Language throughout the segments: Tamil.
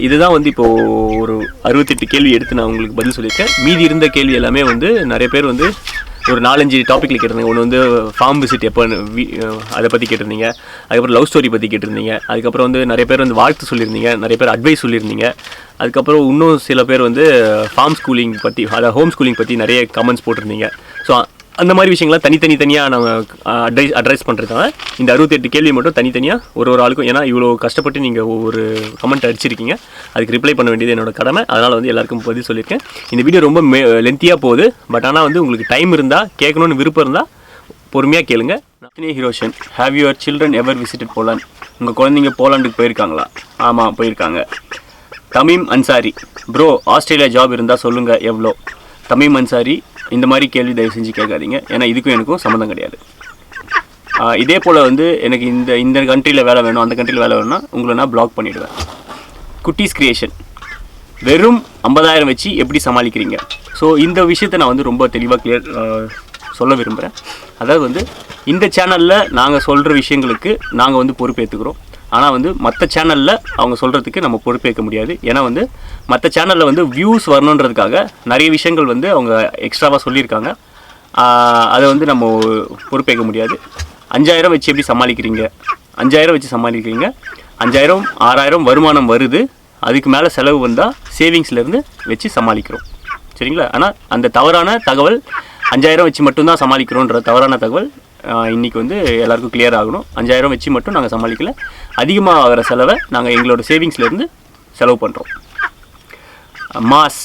இதுதான் வந்து இப்போது ஒரு 68 கேள்வி எடுத்து நான் உங்களுக்கு பதில் சொல்லியிருக்கேன். மீதி இருந்த கேள்வி எல்லாமே வந்து நிறைய பேர் வந்து ஒரு 4-5 டாப்பிக்கில் கேட்டிருந்தீங்க. ஒன்று வந்து ஃபார்ம் விசிட் எப்போ அதை பற்றி கேட்டிருந்தீங்க. அதுக்கப்புறம் லவ் ஸ்டோரி பற்றி கேட்டிருந்தீங்க. அதுக்கப்புறம் வந்து நிறைய பேர் வந்து வாழ்த்து சொல்லியிருந்தீங்க. நிறைய பேர் அட்வைஸ் சொல்லியிருந்தீங்க. அதுக்கப்புறம் இன்னும் சில பேர் வந்து ஃபார்ம் ஸ்கூலிங் பற்றி, அதாவது ஹோம் ஸ்கூலிங் பற்றி நிறைய கமெண்ட்ஸ் போட்டிருந்தீங்க. ஸோ அந்த மாதிரி விஷயங்கள்லாம் தனித்தனியாக நாங்கள் அட்ரைஸ் பண்ணுறதுனால இந்த 68 கேள்வி மட்டும் தனித்தனியாக ஒரு ஆளுக்கும், ஏன்னா இவ்வளோ கஷ்டப்பட்டு நீங்கள் ஒவ்வொரு கமெண்ட் அடிச்சிருக்கீங்க, அதுக்கு ரிப்ளை பண்ண வேண்டியது என்னோட கடமை. அதனால் வந்து எல்லாருக்கும் பதில் சொல்லியிருக்கேன். இந்த வீடியோ ரொம்ப லென்த்தியாக போகுது. பட் ஆனால் வந்து உங்களுக்கு டைம் இருந்தால், கேட்கணுன்னு விருப்பம் இருந்தால் பொறுமையாக கேளுங்க. ஹீரோஷன், have your children ever visited Poland? உங்கள் குழந்தைங்க போலாண்டுக்கு போயிருக்காங்களா? ஆமாம், போயிருக்காங்க. Tamim Ansari, bro Australia job இருந்தால் சொல்லுங்கள், எவ்வளோ? தமீம் அன்சாரி, இந்த மாதிரி கேள்வி தயவு செஞ்சு கேட்காதீங்க. ஏன்னா இதுக்கும் எனக்கும் சம்மந்தம் கிடையாது. இதே போல் வந்து எனக்கு இந்த கண்ட்ரியில் வேலை வேணும், அந்த கண்ட்ரியில் வேலை வேணும்னா உங்களை நான் பிளாக் பண்ணிவிடுவேன். குட்டீஸ் கிரியேஷன், வெறும் 50,000 வச்சு எப்படி சமாளிக்கிறீங்க? ஸோ இந்த விஷயத்தை நான் வந்து ரொம்ப தெளிவாக சொல்ல விரும்புகிறேன். அதாவது வந்து இந்த சேனலில் நாங்கள் சொல்கிற விஷயங்களுக்கு நாங்கள் வந்து பொறுப்பேற்றுக்கிறோம். ஆனால் வந்து மற்ற சேனலில் அவங்க சொல்கிறதுக்கு நம்ம பொறுப்பேற்க முடியாது. ஏன்னா வந்து மற்ற சேனலில் வந்து வியூஸ் வரணுன்றதுக்காக நிறைய விஷயங்கள் வந்து அவங்க எக்ஸ்ட்ராவாக சொல்லியிருக்காங்க. அதை வந்து நம்ம பொறுப்பேற்க முடியாது. 5,000 வச்சு எப்படி சமாளிக்கிறீங்க? 5,000 வச்சு சமாளிக்கிறீங்க. 5,000 6,000 வருமானம் வருது. அதுக்கு மேலே செலவு வந்தால் சேவிங்ஸ்லேருந்து வச்சு சமாளிக்கிறோம். சரிங்களா? ஆனால் அந்த தவறான தகவல் 5,000 வச்சு மட்டும்தான் சமாளிக்கிறோன்ற தவறான தகவல் இன்றைக்கி வந்து எல்லாருக்கும் கிளியர் ஆகணும். 5,000 வச்சு மட்டும் நாங்கள் சமாளிக்கலை. அதிகமாக ஆகிற செலவை நாங்கள் எங்களோட சேவிங்ஸ்லேருந்து செலவு பண்ணுறோம். மாஸ்,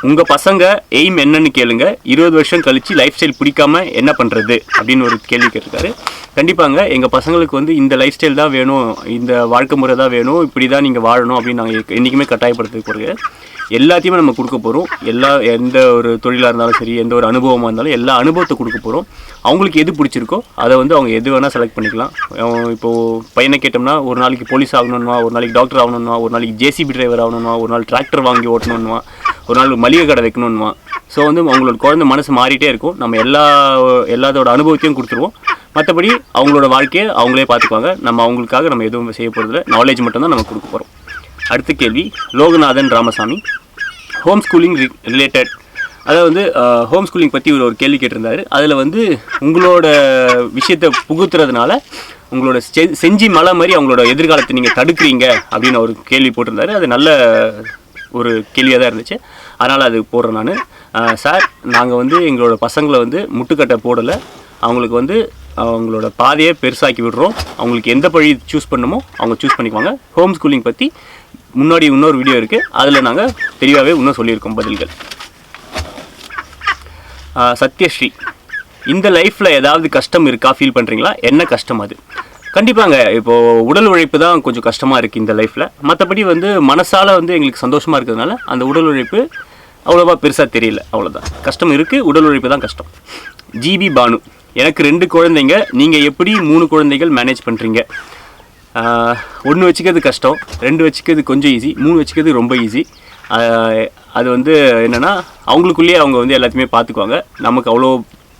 உங்கள் பசங்க எய்ம் என்னன்னு கேளுங்க. 20 வருஷம் கழித்து லைஃப் ஸ்டைல் பிடிக்காம என்ன பண்ணுறது அப்படின்னு ஒரு கேள்வி கேட்டிருக்காரு. கண்டிப்பாங்க எங்கள் பசங்களுக்கு வந்து இந்த லைஃப் ஸ்டைல் தான் வேணும், இந்த வாழ்க்கை முறை தான் வேணும், இப்படி தான் நீங்கள் வாழணும் அப்படின்னு நாங்கள் என்றைக்குமே கட்டாயப்படுத்துறது போகிறது. எல்லாத்தையுமே நம்ம கொடுக்க போகிறோம். எந்த ஒரு தொழிலாக இருந்தாலும் சரி, எந்த ஒரு அனுபவமாக இருந்தாலும் எல்லா அனுபவத்தை கொடுக்க போகிறோம். அவங்களுக்கு எது பிடிச்சிருக்கோ அதை வந்து அவங்க எது வேணால் செலக்ட் பண்ணிக்கலாம். இப்போது பையனை கேட்டோம்னா ஒரு நாளைக்கு போலீஸ் ஆகணும்னா, ஒரு நாளைக்கு டாக்டர் ஆகணும்னா, ஒரு நாளைக்கு ஜேசிபி டிரைவர் ஆகணும்னா, ஒரு நாள் டிராக்டர் வாங்கி ஓட்டணும்னா, ஒரு நாள் மளிகை கடை வைக்கணும்னா. ஸோ வந்து அவங்களோட குழந்தை மனசு மாறிட்டே இருக்கும். நம்ம எல்லாத்தோட அனுபவத்தையும் கொடுத்துருவோம். மற்றபடி அவங்களோட வாழ்க்கையை அவங்களே பார்த்துக்குவாங்க. நம்ம அவங்களுக்காக நம்ம எதுவும் செய்ய போகிறதில்ல. நாலேஜ் மட்டும்தான் நம்ம கொடுக்க போகிறோம். அடுத்த கேள்வி Loganathan Ramasamy, home schooling related, அதாவது வந்து ஹோம் ஸ்கூலிங் பற்றி ஒரு கேள்வி கேட்டிருந்தாரு. அதில் வந்து உங்களோட விஷயத்தை புகுத்துறதுனால உங்களோட செஞ்சி மலை மாதிரி அவங்களோட எதிர்காலத்தை நீங்கள் தடுக்கிறீங்க அப்படின்னு ஒரு கேள்வி போட்டிருந்தாரு. அது நல்ல ஒரு கேள்வியாக தான் இருந்துச்சு. அதனால் அது போடுறேன் நான். சார், நாங்கள் வந்து எங்களோட பசங்களை வந்து முட்டுக்கட்டை போடலை. அவங்களுக்கு வந்து அவங்களோட பாதையை பெருசாக்கி விடுறோம். அவங்களுக்கு எந்த வழி சூஸ் பண்ணுமோ அவங்க சூஸ் பண்ணிக்குவாங்க. ஹோம் ஸ்கூலிங் பற்றி முன்னாடி இன்னொரு வீடியோ இருக்குது, அதில் நாங்கள் தெளிவாகவே இன்னும் சொல்லியிருக்கோம் பதில்கள். சத்யஸ்ரீ, இந்த லைஃப்பில் ஏதாவது கஷ்டம் இருக்கா, ஃபீல் பண்ணுறீங்களா? என்ன கஷ்டம் அது? கண்டிப்பாங்க. இப்போது உடல் உழைப்பு தான் கொஞ்சம் கஷ்டமாக இருக்குது இந்த லைஃப்பில். மற்றபடி வந்து மனசால் வந்து எங்களுக்கு சந்தோஷமாக இருக்கிறதுனால அந்த உடல் உழைப்பு அவ்வளோவா பெருசாக தெரியல. அவ்வளோதான். கஷ்டம் இருக்குது, உடல் உழைப்பு தான் கஷ்டம். ஜிபி பானு, எனக்கு 2 குழந்தைங்க, நீங்கள் எப்படி 3 குழந்தைகள் மேனேஜ் பண்ணுறீங்க? 1 வச்சுக்கிறது கஷ்டம், 2 வச்சுக்கிறது கொஞ்சம் ஈஸி, 3 வச்சுக்கிறது ரொம்ப ஈஸி. அது வந்து என்னென்னா அவங்களுக்குள்ளேயே அவங்க வந்து எல்லாத்தையுமே பார்த்துக்குவாங்க. நமக்கு அவ்வளோ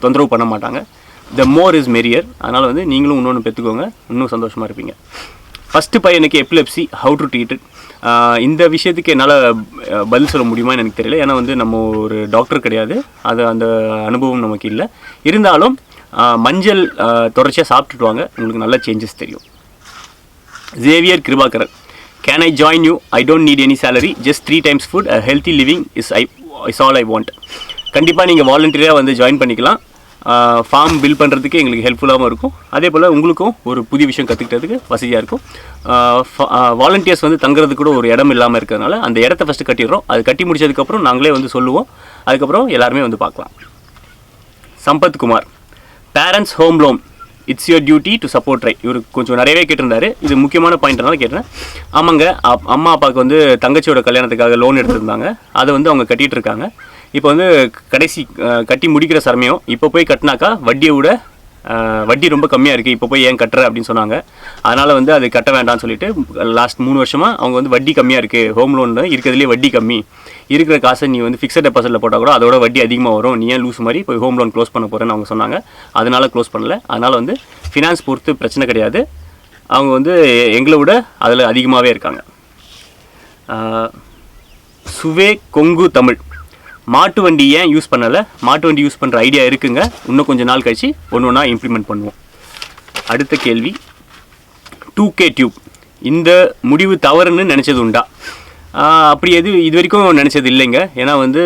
தொந்தரவு பண்ண மாட்டாங்க. த மோர் இஸ் மெரியர். அதனால் வந்து நீங்களும் இன்னொன்று பெற்றுக்கோங்க, இன்னும் சந்தோஷமாக இருப்பீங்க. ஃபஸ்ட்டு பையனுக்கு epilepsy, how to treat it? இந்த விஷயத்துக்கு என்னால் பதில் சொல்ல முடியுமான்னு எனக்கு தெரியல. ஏன்னா வந்து நம்ம ஒரு டாக்டர் கிடையாது, அந்த அனுபவம் நமக்கு இல்லை. இருந்தாலும் மஞ்சள் தொடர்ச்சியாக சாப்பிட்டுட்டு வாங்க, உங்களுக்கு நல்ல சேஞ்சஸ் தெரியும். Xavier Kirubakaran, can I join you? I don't need any salary, just 3 times food, healthy living is all I want. கண்டிப்பாக நீங்கள் வாலண்டியராக வந்து ஜாயின் பண்ணிக்கலாம். ஃபார்ம் பில் பண்ணுறதுக்கு எங்களுக்கு ஹெல்ப்ஃபுல்லாகவும் இருக்கும். அதே போல் உங்களுக்கும் ஒரு புதிய விஷயம் கற்றுக்கிறதுக்கு வசதியாக இருக்கும். வாலண்டியர்ஸ் வந்து தங்குறதுக்கு கூட ஒரு இடம் இல்லாமல் இருக்கிறதுனால அந்த இடத்த ஃபஸ்ட்டு கட்டிடுறோம். அது கட்டி முடிச்சதுக்கப்புறம் நாங்களே வந்து சொல்லுவோம். அதுக்கப்புறம் எல்லாருமே வந்து பார்க்கலாம். Sampath Kumar, parents home loan, it's your duty to support right. இவர் கொஞ்சம் நிறையவே கேட்டிருந்தாரு. இது முக்கியமான பாயிண்ட்னால கேட்டேன். ஆமாங்க, அம்மா அப்பாவுக்கு வந்து தங்கச்சியோட கல்யாணத்துக்காக லோன் எடுத்திருந்தாங்க. அதை வந்து அவங்க கட்டிகிட்டு இருக்காங்க. இப்போ வந்து கடைசி கட்டி முடிக்கிற சமயம். இப்போ போய் கட்டினாக்கா வட்டியை விட வட்டி ரொம்ப கம்மியாக இருக்குது, இப்போ போய் ஏன் கட்டுற அப்படின்னு சொன்னாங்க. அதனால் வந்து அது கட்ட வேண்டாம்னு சொல்லிட்டு லாஸ்ட் 3 வருஷமாக அவங்க வந்து வட்டி கம்மியாக இருக்குது, ஹோம் லோன் இருக்கிறதுலே வட்டி கம்மி, இருக்கிற காசை நீ வந்து ஃபிக்ஸட் டெபாசிட்டில் போட்டால் கூட அதோட வட்டி அதிகமாக வரும், நீ ஏன் லூஸ் மாதிரி போய் ஹோம் லோன் க்ளோஸ் பண்ண போகிறேன்னு அவங்க சொன்னாங்க. அதனால் க்ளோஸ் பண்ணல. அதனால் வந்து ஃபினான்ஸ் பொறுத்து பிரச்சனை கிடையாது. அவங்க வந்து எங்களை விட அதில் அதிகமாகவே இருக்காங்க. சுவே கொங்கு தமிழ், மாட்டு வண்டி ஏன் யூஸ் பண்ணலை? மாட்டு வண்டி யூஸ் பண்ணுற ஐடியா இருக்குங்க, இன்னும் கொஞ்சம் நாள் கழிச்சு ஒன்று ஒன்றா இம்ப்ளிமெண்ட் பண்ணுவோம். அடுத்த கேள்வி 2K டியூப், இந்த முடிவு தவறுன்னு நினச்சது உண்டா? அப்படி இது வரைக்கும் நினச்சது இல்லைங்க. ஏன்னா வந்து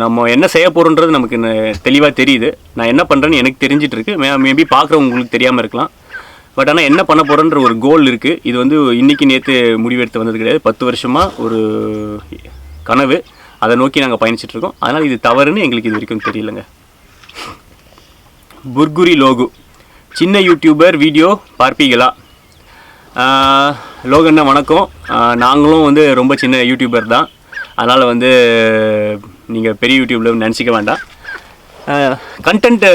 நம்ம என்ன செய்ய போகிறோன்றது நமக்கு தெளிவாக தெரியுது. நான் என்ன பண்ணுறேன்னு எனக்கு தெரிஞ்சிட்டு இருக்கு. மேபி பார்க்குறவங்களுக்கு தெரியாமல் இருக்கலாம். பட் ஆனால் என்ன பண்ண போகிறோன்ற ஒரு கோல் இருக்குது. இது வந்து இன்றைக்கி நேற்று முடிவெடுத்து வந்தது கிடையாது. 10 வருஷமாக ஒரு கனவு, அதை நோக்கி நாங்கள் பயணிச்சிட்ருக்கோம். அதனால் இது தவறுன்னு எங்களுக்கு இது வரைக்கும் தெரியலங்க. புர்குரி லோகு, சின்ன யூடியூபர் வீடியோ பார்ப்பீங்களா? லோகண்ணா வணக்கம். நாங்களும் வந்து ரொம்ப சின்ன யூடியூபர் தான். அதனால் வந்து நீங்கள் பெரிய யூடியூப்பில் நினச்சிக்க வேண்டாம். கண்டென்ட்டு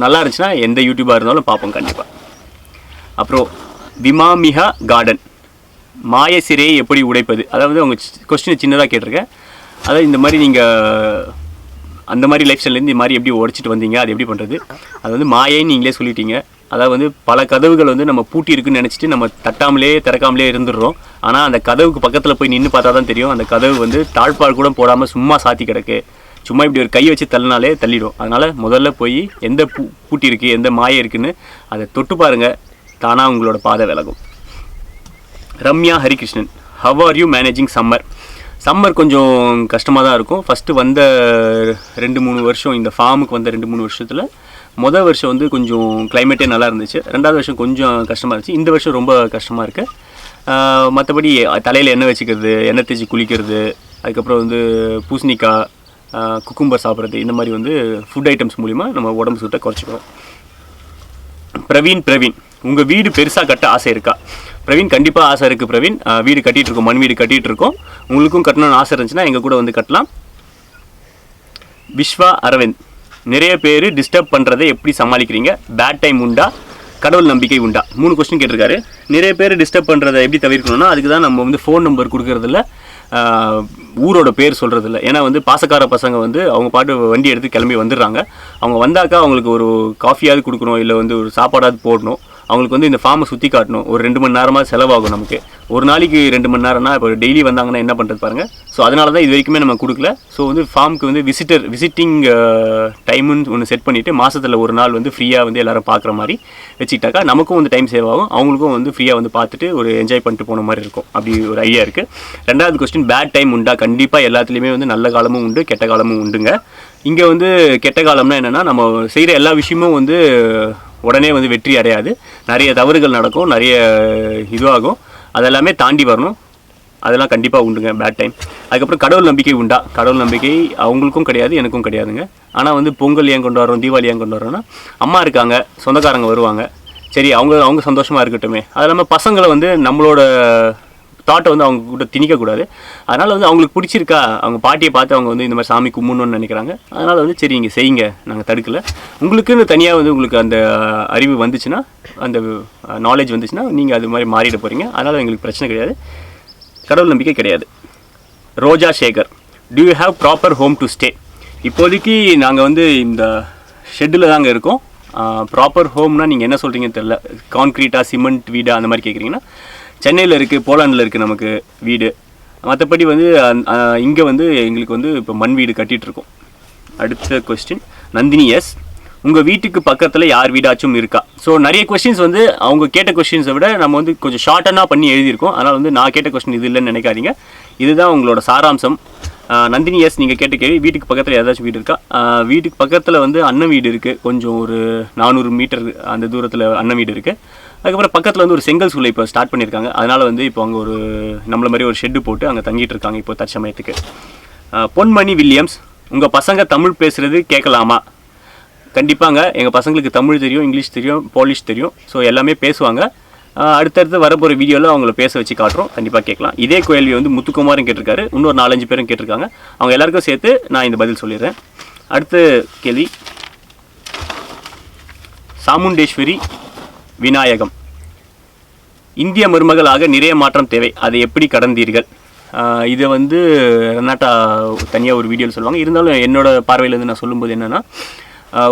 நல்லா இருந்துச்சுன்னா எந்த யூடியூபாக இருந்தாலும் பார்ப்போம் கண்டிப்பாக. அப்புறம் விமாமிகா கார்டன், மாய சிறையை எப்படி உடைப்பது? அதாவது அவங்க கொஸ்டின் சின்னதாக கேட்டிருக்கேன். அதாவது இந்த மாதிரி நீங்கள் அந்த மாதிரி லைஃப் ஸ்டைல்லேருந்து இந்த மாதிரி எப்படி உடைச்சிட்டு வந்தீங்க, அது எப்படி பண்ணுறது? அது வந்து மாயைன்னு நீங்களே சொல்லிட்டீங்க. அதாவது வந்து பல கதவுகள் வந்து நம்ம பூட்டி இருக்குன்னு நினச்சிட்டு நம்ம தட்டாமலே திறக்காமலே இருந்துடுறோம். ஆனால் அந்த கதவுக்கு பக்கத்தில் போய் நின்று பார்த்தா தான் தெரியும் அந்த கதவு வந்து தாழ்பால் கூட போடாமல் சும்மா சாத்தி கிடக்கு. சும்மா இப்படி ஒரு கை வச்சு தள்ளினாலே தள்ளிடும். அதனால் முதல்ல போய் எந்த பூட்டி இருக்குது, எந்த மாயை இருக்குதுன்னு அதை தொட்டு பாருங்கள், தானாக உங்களோட பாதை விலகும். Ramya Harikrishnan, how are you managing summer? Summer கொஞ்சம் கஷ்டமாக தான் இருக்கும். ஃபஸ்ட்டு வந்த 2-3 வருஷம், இந்த ஃபார்முக்கு வந்த 2-3 வருஷத்தில் மொதல் வருஷம் வந்து கொஞ்சம் கிளைமேட்டே நல்லா இருந்துச்சு. 2வது வருஷம் கொஞ்சம் கஷ்டமாக இருந்துச்சு. இந்த வருஷம் ரொம்ப கஷ்டமாக இருக்குது. மற்றபடி தலையில் எண்ணெய் வச்சுக்கிறது, எண்ணெய் தேய்ச்சி குளிக்கிறது, அதுக்கப்புறம் வந்து பூசணிக்காய், குக்கும்பர் சாப்பிட்றது, இந்த மாதிரி வந்து ஃபுட் ஐட்டம்ஸ் மூலிமா நம்ம உடம்பு சூட்டை குறைச்சிக்கிறோம். பிரவீன், உங்கள் வீடு பெருசாக கட்ட ஆசை இருக்கா? பிரவீன், கண்டிப்பாக ஆசை இருக்குது பிரவீன். வீடு கட்டிகிட்ருக்கோம், மண் வீடு கட்டிகிட்ருக்கோம். உங்களுக்கும் கட்டணும்னு ஆசை இருந்துச்சுன்னா எங்கள் கூட வந்து கட்டலாம். விஸ்வா அரவிந்த், நிறைய பேர் டிஸ்டர்ப் பண்ணுறதை எப்படி சமாளிக்கிறீங்க? பேட் டைம் உண்டா? கடவுள் நம்பிக்கை உண்டா? 3 கொஸ்டின் கேட்டிருக்காரு. நிறைய பேர் டிஸ்டர்ப் பண்ணுறதை எப்படி தவிர்க்கணும்னா, அதுக்கு தான் நம்ம வந்து ஃபோன் நம்பர் கொடுக்குறதில்ல, ஊரோட பேர் சொல்கிறதில்ல. ஏன்னா வந்து பாசக்கார பசங்க வந்து அவங்க பாட்டு வண்டி எடுத்து கிளம்பி வந்துடுறாங்க. அவங்க வந்தாக்கா அவங்களுக்கு ஒரு காஃபியாவது கொடுக்கணும், இல்லை வந்து ஒரு சாப்பாடாவது போடணும். அவங்களுக்கு வந்து இந்த ஃபார்மை சுற்றி காட்டணும். ஒரு 2 மணி நேரமாக செலவாகும் நமக்கு. ஒரு நாளைக்கு 2 மணி நேரம்னா இப்போ டெய்லி வந்தாங்கன்னா என்ன பண்ணுறது பாருங்கள். ஸோ அதனால தான் இது வரைக்குமே நம்ம கொடுக்கல. ஸோ வந்து ஃபார்முக்கு வந்து விசிட்டிங் டைமுன்னு ஒன்று செட் பண்ணிவிட்டு மாதத்தில் ஒரு நாள் வந்து ஃப்ரீயாக வந்து எல்லோரும் பார்க்குற மாதிரி வச்சுக்கிட்டாக்கா நமக்கும் வந்து டைம் சேவ் ஆகும், அவங்களுக்கும் வந்து ஃப்ரீயாக வந்து பார்த்துட்டு ஒரு என்ஜாய் பண்ணிட்டு போன மாதிரி இருக்கும். அப்படி ஒரு ஐடியா இருக்குது. 2வது கொஸ்டின், பேட் டைம் உண்டா? கண்டிப்பாக எல்லாத்துலேயுமே வந்து நல்ல காலமும் உண்டு, கெட்ட காலமும் உண்டுங்க. இங்கே வந்து கெட்ட காலம்னா என்னென்னா, நம்ம செய்கிற எல்லா விஷயமும் வந்து உடனே வந்து வெற்றி அடையாது. நிறைய தவறுகள் நடக்கும், நிறைய இதுவாகும். அதெல்லாமே தாண்டி வரணும். அதெல்லாம் கண்டிப்பாக உண்டுங்க பேட் டைம். அதுக்கப்புறம் கடவுள் நம்பிக்கை உண்டா? கடவுள் நம்பிக்கை அவங்களுக்கும் கிடையாது, எனக்கும் கிடையாதுங்க. ஆனால் வந்து பொங்கல் ஏன் கொண்டு வரோம், தீபாவளி ஏன் கொண்டு வரோன்னா, அம்மா இருக்காங்க, சொந்தக்காரங்க வருவாங்க, சரி அவங்க சந்தோஷமாக இருக்கட்டுமே. அது இல்லாமல் பசங்களை வந்து நம்மளோட தாட்டை வந்து அவங்க கூட திணிக்கக்கூடாது. அதனால் வந்து அவங்களுக்கு பிடிச்சிருக்கா, அவங்க பாட்டியை பார்த்து அவங்க வந்து இந்த மாதிரி சாமி கும்பிடணும்னு நினைக்கிறாங்க. அதனால் வந்து சரி இங்கே செய்யுங்க, நாங்கள் தடுக்கலை. உங்களுக்குன்னு தனியாக வந்து உங்களுக்கு அந்த அறிவு வந்துச்சுன்னா, அந்த நாலேஜ் வந்துச்சுன்னா நீங்கள் அது மாதிரி மாறிட போகிறீங்க. அதனால் எங்களுக்கு பிரச்சனை கிடையாது, கடவுள் நம்பிக்கை கிடையாது. ரோஜா Sekar, do you have proper home to stay? இப்போதைக்கு நாங்கள் வந்து இந்த ஷெட்டில் தாங்க இருக்கோம். ப்ராப்பர் ஹோம்னா நீங்கள் என்ன சொல்கிறீங்கன்னு தெரில. கான்க்ரீட்டாக சிமெண்ட் வீடா அந்த மாதிரி கேட்குறீங்கன்னா, சென்னையில் இருக்குது, போலாண்டில் இருக்குது நமக்கு வீடு. மற்றபடி வந்து இங்கே வந்து எங்களுக்கு வந்து இப்போ மண் வீடு கட்டிகிட்ருக்கோம். அடுத்த கொஸ்டின், நந்தினி எஸ், உங்கள் வீட்டுக்கு பக்கத்தில் யார் வீடாச்சும் இருக்கா? ஸோ நிறைய கொஸ்டின்ஸ் வந்து அவங்க கேட்ட கொஸ்டின்ஸை விட நம்ம வந்து கொஞ்சம் ஷார்ட்டனாக பண்ணி எழுதியிருக்கோம். அதனால் வந்து நான் கேட்ட கொஸ்டின் இது இல்லைன்னு நினைக்காதீங்க, இதுதான் உங்களோட சாராம்சம். நந்தினி எஸ், நீங்கள் கேட்ட கேள்வி, வீட்டுக்கு பக்கத்தில் ஏதாச்சும் வீடு இருக்கா? வீட்டுக்கு பக்கத்தில் வந்து அண்ணன் வீடு இருக்குது, கொஞ்சம் ஒரு 400 மீட்டர் அந்த தூரத்தில் அண்ணன் வீடு இருக்குது. அதுக்கப்புறம் பக்கத்தில் வந்து ஒரு செங்கல் சூளை இப்போ ஸ்டார்ட் பண்ணியிருக்காங்க. அதனால் வந்து இப்போ அங்கே ஒரு நம்மள மாதிரி ஒரு ஷெட்டு போட்டு அங்கே தங்கிட்டு இருக்காங்க இப்போ தற்சமயத்துக்கு. பொன்மணி வில்லியம்ஸ், உங்கள் பசங்க தமிழ் பேசுகிறது கேட்கலாமா? கண்டிப்பாங்க, எங்கள் பசங்களுக்கு தமிழ் தெரியும், இங்கிலீஷ் தெரியும், போலிஷ் தெரியும். ஸோ எல்லாமே பேசுவாங்க. அடுத்தடுத்து வரப்போகிற வீடியோவில் அவங்கள பேச வச்சு காட்டுறோம், கண்டிப்பாக கேட்கலாம். இதே கேள்வி வந்து முத்துக்குமாரும் கேட்டிருக்காரு, இன்னொரு 4-5 பேரும் கேட்டிருக்காங்க. அவங்க எல்லாருக்கும் சேர்த்து நான் இந்த பதில் சொல்லிடுறேன். அடுத்த கேள்வி, சாமுண்டேஸ்வரி விநாயகம், இந்திய மருமகளாக நிறைய மாற்றம் தேவை, அதை எப்படி கடந்தீர்கள்? இதை வந்து ரெனாட்டா தனியாக ஒரு வீடியோவில் சொல்லுவாங்க. இருந்தாலும் என்னோட பார்வையிலேருந்து நான் சொல்லும்போது என்னென்னா,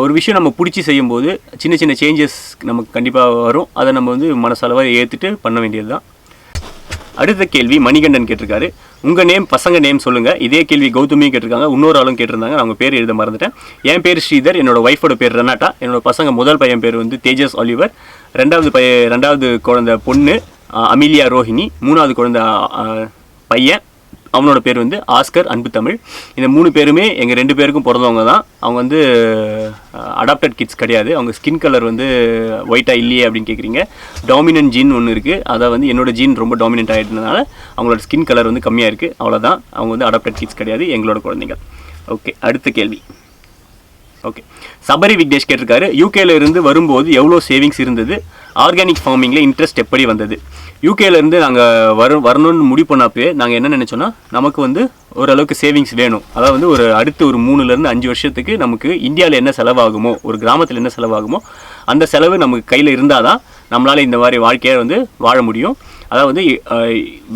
ஒரு விஷயம் நம்ம பிடிச்சி செய்யும்போது சின்ன சின்ன சேஞ்சஸ் நமக்கு கண்டிப்பாக வரும். அதை நம்ம வந்து மனசளவாக ஏற்றுட்டு பண்ண வேண்டியது தான். அடுத்த கேள்வி, மணிகண்டன் கேட்டிருக்காரு, உங்கள் நேம், பசங்க நேம் சொல்லுங்கள். இதே கேள்வி கௌதமியும் கேட்டிருக்காங்க, இன்னொரு ஆளும் கேட்டிருந்தாங்க. அவங்க பேர் எழுத மறந்துட்டேன். என் பேர் ஸ்ரீதர், என்னோட ஒய்ஃபோட பேர் ரெனாட்டா, என்னோட பசங்க முதல் பையன் பேர் வந்து தேஜஸ் ஆலிவர், ரெண்டாவது குழந்தை பொண்ணு அமிலியா ரோஹிணி, மூணாவது குழந்தை பையன் அவனோட பேர் வந்து ஆஸ்கர் அன்பு தமிழ். இந்த 3 பேருமே எங்கள் 2 பேருக்கும் பிறந்தவங்க தான். அவங்க வந்து அடாப்டட் கிட்ஸ் கிடையாது. அவங்க ஸ்கின் கலர் வந்து ஒயிட்டாக இல்லையே அப்படின்னு கேட்குறீங்க. டாமினன்ட் ஜீன் ஒன்று இருக்குது. அதை வந்து என்னோட ஜீன் ரொம்ப டாமினன்ட் ஆகிட்டதுனால அவங்களோட ஸ்கின் கலர் வந்து கம்மியாக இருக்குது, அவ்வளோதான். அவங்க வந்து அடாப்டட் கிட்ஸ் கிடையாது, எங்களோட குழந்தைங்க. ஓகே, அடுத்த கேள்வி. ஓகே, சபரி விக்னேஷ் கேட்டிருக்காரு, யூகேல இருந்து வரும்போது எவ்வளோ சேவிங்ஸ் இருந்தது, ஆர்கானிக் ஃபார்மிங்கில் இன்ட்ரெஸ்ட் எப்படி வந்தது? யூகேலேருந்து நாங்கள் வரணும்னு முடிவு பண்ணப்பே நாங்கள் என்ன நினச்சோன்னா, நமக்கு வந்து ஓரளவுக்கு சேவிங்ஸ் வேணும். அதாவது வந்து அடுத்து ஒரு 3 to 5 வருஷத்துக்கு நமக்கு இந்தியாவில் என்ன செலவாகுமோ, ஒரு கிராமத்தில் என்ன செலவாகுமோ அந்த செலவு நமக்கு கையில் இருந்தால் தான் நம்மளால் இந்த மாதிரி வாழ்க்கையை வந்து வாழ முடியும். அதாவது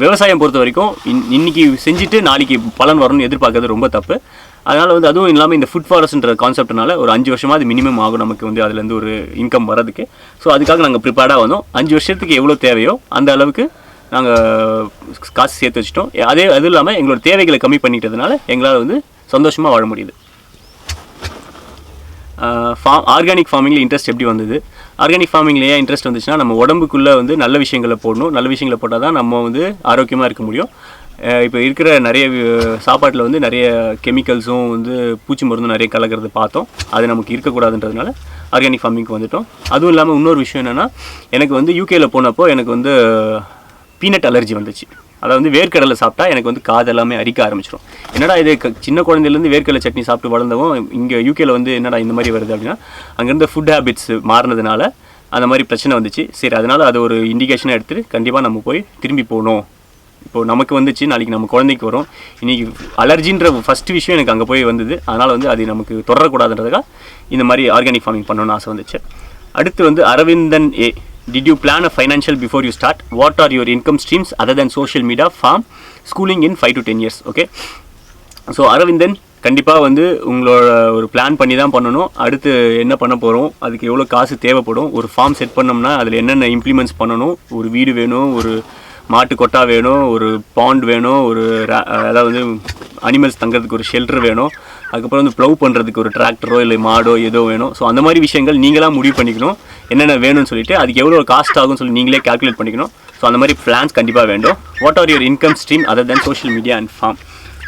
விவசாயம் பொறுத்த வரைக்கும் இன்றைக்கி செஞ்சுட்டு நாளைக்கு பலன் வரணும்னு எதிர்பார்க்கறது ரொம்ப தப்பு. அதனால் வந்து அதுவும் இல்லாமல் இந்த ஃபுட் ஃபாரஸ்ட்ன்ற கான்செப்ட்னால ஒரு 5 வருஷமாக அது மினிமம் ஆகும் நமக்கு வந்து அதுலேருந்து ஒரு இன்கம் வரதுக்கு. ஸோ அதுக்காக நாங்கள் ப்ரிப்பேர்டாக வந்தோம். 5 வருஷத்துக்கு எவ்வளோ தேவையோ அந்த அளவுக்கு நாங்கள் காசு சேர்த்து வச்சிட்டோம். அதுவும் இல்லாமல் எங்களோட தேவைகளை கம்மி பண்ணிட்டதுனால எங்களால் வந்து சந்தோஷமாக வாழ முடியுது. ஆர்கானிக் ஃபார்மிங்கில் இன்ட்ரெஸ்ட் எப்படி வந்தது? ஆர்கானிக் ஃபார்மிங்லேயே இன்ட்ரெஸ்ட் வந்துச்சுன்னா, நம்ம உடம்புக்குள்ளே வந்து நல்ல விஷயங்களை போடணும். நல்ல விஷயங்களை போட்டால் தான் நம்ம வந்து ஆரோக்கியமாக இருக்க முடியும். இப்போ இருக்கிற நிறைய சாப்பாட்டில் வந்து நிறைய கெமிக்கல்ஸும் வந்து பூச்சி மருந்தும் நிறைய கலக்கிறது பார்த்தோம். அது நமக்கு இருக்கக்கூடாதுன்றதுனால ஆர்கானிக் ஃபார்மிங்க்கு வந்துட்டோம். அதுவும் இல்லாமல் இன்னொரு விஷயம் என்னென்னா, எனக்கு வந்து யூகேல போனப்போ எனக்கு வந்து பீனட் அலர்ஜி வந்துச்சு. அதாவது வந்து வேர்க்கடலை சாப்பிட்டா எனக்கு வந்து காதெல்லாமே அரிக்க ஆரம்பிச்சிடும். என்னடா இது, சின்ன குழந்தையிலேருந்து வேர்க்கடலை சட்னி சாப்பிட்டு வளர்ந்தவும் இங்கே யூகேல வந்து என்னடா இந்த மாதிரி வருது அப்படின்னா, அங்கேருந்து ஃபுட் ஹேபிட்ஸ் மாறினதுனால அந்த மாதிரி பிரச்சனை வந்துச்சு. சரி, அதனால் அது ஒரு இண்டிகேஷனாக எடுத்துகிட்டு கண்டிப்பாக நம்ம போய் திரும்பி போகணும். இப்போது நமக்கு வந்துச்சு, நாளைக்கு நம்ம குழந்தைக்கு வரும். இன்றைக்கி அலர்ஜின்ற ஃபஸ்ட்டு விஷயம் எனக்கு அங்கே போய் வந்தது. அதனால் வந்து அது நமக்கு தொடரக்கூடாதுன்றதுக்காக இந்த மாதிரி ஆர்கானிக் ஃபார்மிங் பண்ணணும்னு ஆசை வந்துச்சு. அடுத்து வந்து அரவிந்தன் ஏ, did you plan a financial before you start? What are your income streams other than social media, farm, schooling in 5 to 10 years? Okay, so Aravindan கண்டிப்பாக வந்து உங்களோட ஒரு பிளான் பண்ணி தான் பண்ணணும். அடுத்து என்ன பண்ண போகிறோம், அதுக்கு எவ்வளோ காசு தேவைப்படும், ஒரு ஃபார்ம் செட் பண்ணோம்னா அதில் என்னென்ன இம்ப்ளிமெண்ட்ஸ் பண்ணணும், ஒரு வீடு வேணும், ஒரு மாட்டு கொட்டா வேணும், ஒரு பாண்ட் வேணும், அதாவது வந்து அனிமல்ஸ் தங்கிறதுக்கு ஒரு ஷெல்டர் வேணும், அதுக்கப்புறம் வந்து ப்ளவ் பண்ணுறதுக்கு ஒரு டிராக்டரோ இல்லை மாடோ ஏதோ வேணும். ஸோ அந்த மாதிரி விஷயங்கள் நீங்களாக முடிவு பண்ணிக்கணும், என்னென்ன வேணும்னு சொல்லிட்டு அதுக்கு எவ்வளோ காஸ்ட் ஆகும்னு சொல்லி நீங்களே கால்குலேட் பண்ணிக்கணும். ஸோ அந்த மாதிரி பிளான்ஸ் கண்டிப்பாக வேண்டும். What are your income stream other than social media and farm?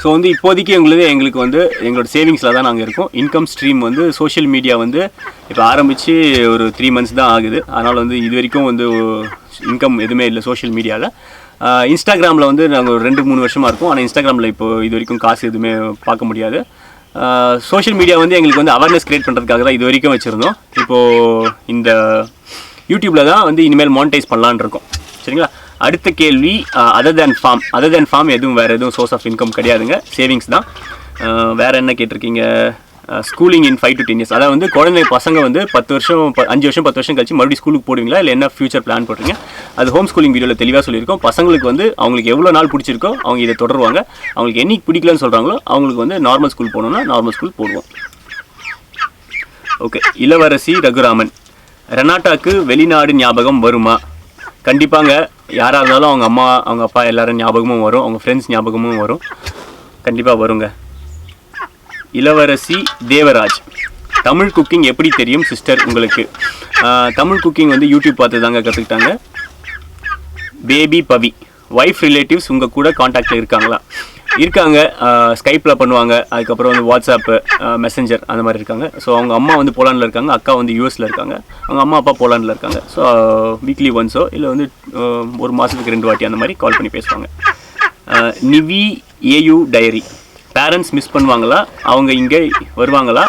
So வந்து இப்போதைக்கு எங்களுக்கு வந்து எங்களோட சேவிங்ஸில் தான் நாங்கள் இருக்கோம். இன்கம் ஸ்ட்ரீம் வந்து சோஷியல் மீடியா வந்து இப்போ ஆரம்பித்து ஒரு 3 months தான் ஆகுது. அதனால் வந்து இது வரைக்கும் வந்து இன்கம் எதுவுமே இல்லை சோஷியல் மீடியாவில். இன்ஸ்டாகிராமில் வந்து நாங்கள் ஒரு 2-3 வருஷமாக இருக்கும். ஆனால் இன்ஸ்டாகிராமில் இப்போ இது வரைக்கும் காசு எதுவுமே பார்க்க முடியாது. சோஷியல் மீடியா வந்து எங்களுக்கு வந்து அவேர்னஸ் க்ரியேட் பண்ணுறதுக்காக தான் இது வரைக்கும் வச்சுருந்தோம். இப்போது இந்த யூடியூப்பில் தான் வந்து இனிமேல் மானிட்டைஸ் பண்ணலான்னு இருக்கோம். சரிங்களா? அடுத்த கேள்வி, அதர் தேன் ஃபார்ம் எதுவும் வேறு எதுவும் சோர்ஸ் ஆஃப் இன்கம் கிடையாதுங்க, சேவிங்ஸ் தான். வேறு என்ன கேட்டிருக்கீங்க? ஸ்கூலிங் இன் 5 to 10 years, அதாவது வந்து குழந்தை பசங்க வந்து 5 வருஷம் கழிச்சு மறுபடியும் ஸ்கூலுக்கு போடுவீங்களா, இல்லை என்ன ஃபியூச்சர் பிளான் போடுறீங்க? அது ஹோம் ஸ்கூலிங் வீடியோவில் தெளிவாக சொல்லியிருக்கோம். பசங்களுக்கு வந்து அவங்களுக்கு எவ்வளோ நாள் பிடிச்சிருக்கோ அவங்க இதை தொடருவாங்க. அவங்களுக்கு என்னைக்கு பிடிக்கலன்னு சொல்கிறாங்களோ அவங்களுக்கு வந்து நார்மல் ஸ்கூல் போகணுன்னா நார்மல் ஸ்கூல் போடுவோம். ஓகே, இளவரசி ரகுராமன், ரெனாட்டாக்கு வெளிநாடு ஞாபகம் வருமா? கண்டிப்பாங்க, யாராக இருந்தாலும் அவங்க அம்மா அவங்க அப்பா எல்லோரும் ஞாபகமும் வரும், அவங்க ஃப்ரெண்ட்ஸ் ஞாபகமும் வரும், கண்டிப்பாக வருங்க. இளவரசி தேவராஜ், தமிழ் குக்கிங் எப்படி தெரியும் சிஸ்டர் உங்களுக்கு? தமிழ் குக்கிங் வந்து யூடியூப் பார்த்து தாங்க கற்றுக்கிட்டாங்க. பேபி பவி, ஒய்ஃப் ரிலேட்டிவ்ஸ் உங்கள் கூட காண்டாக்டில் இருக்காங்களா? இருக்காங்க, ஸ்கைப்பில் பண்ணுவாங்க, அதுக்கப்புறம் வந்து வாட்ஸ்அப்பு, மெசஞ்சர் அந்த மாதிரி இருக்காங்க. ஸோ அவங்க அம்மா வந்து போலாண்டில் இருக்காங்க, அக்கா வந்து யூஎஸில் இருக்காங்க, அவங்க அம்மா அப்பா போலாண்டில் இருக்காங்க. ஸோ வீக்லி ஒன்ஸோ இல்லை வந்து ஒரு மாதத்துக்கு 2 வாட்டி அந்த மாதிரி கால் பண்ணி பேசுவாங்க. நிவி ஏயு டைரி, பேரண்ட்ஸ் மிஸ் பண்ணுவாங்களா, அவங்க இங்கே வருவாங்களா?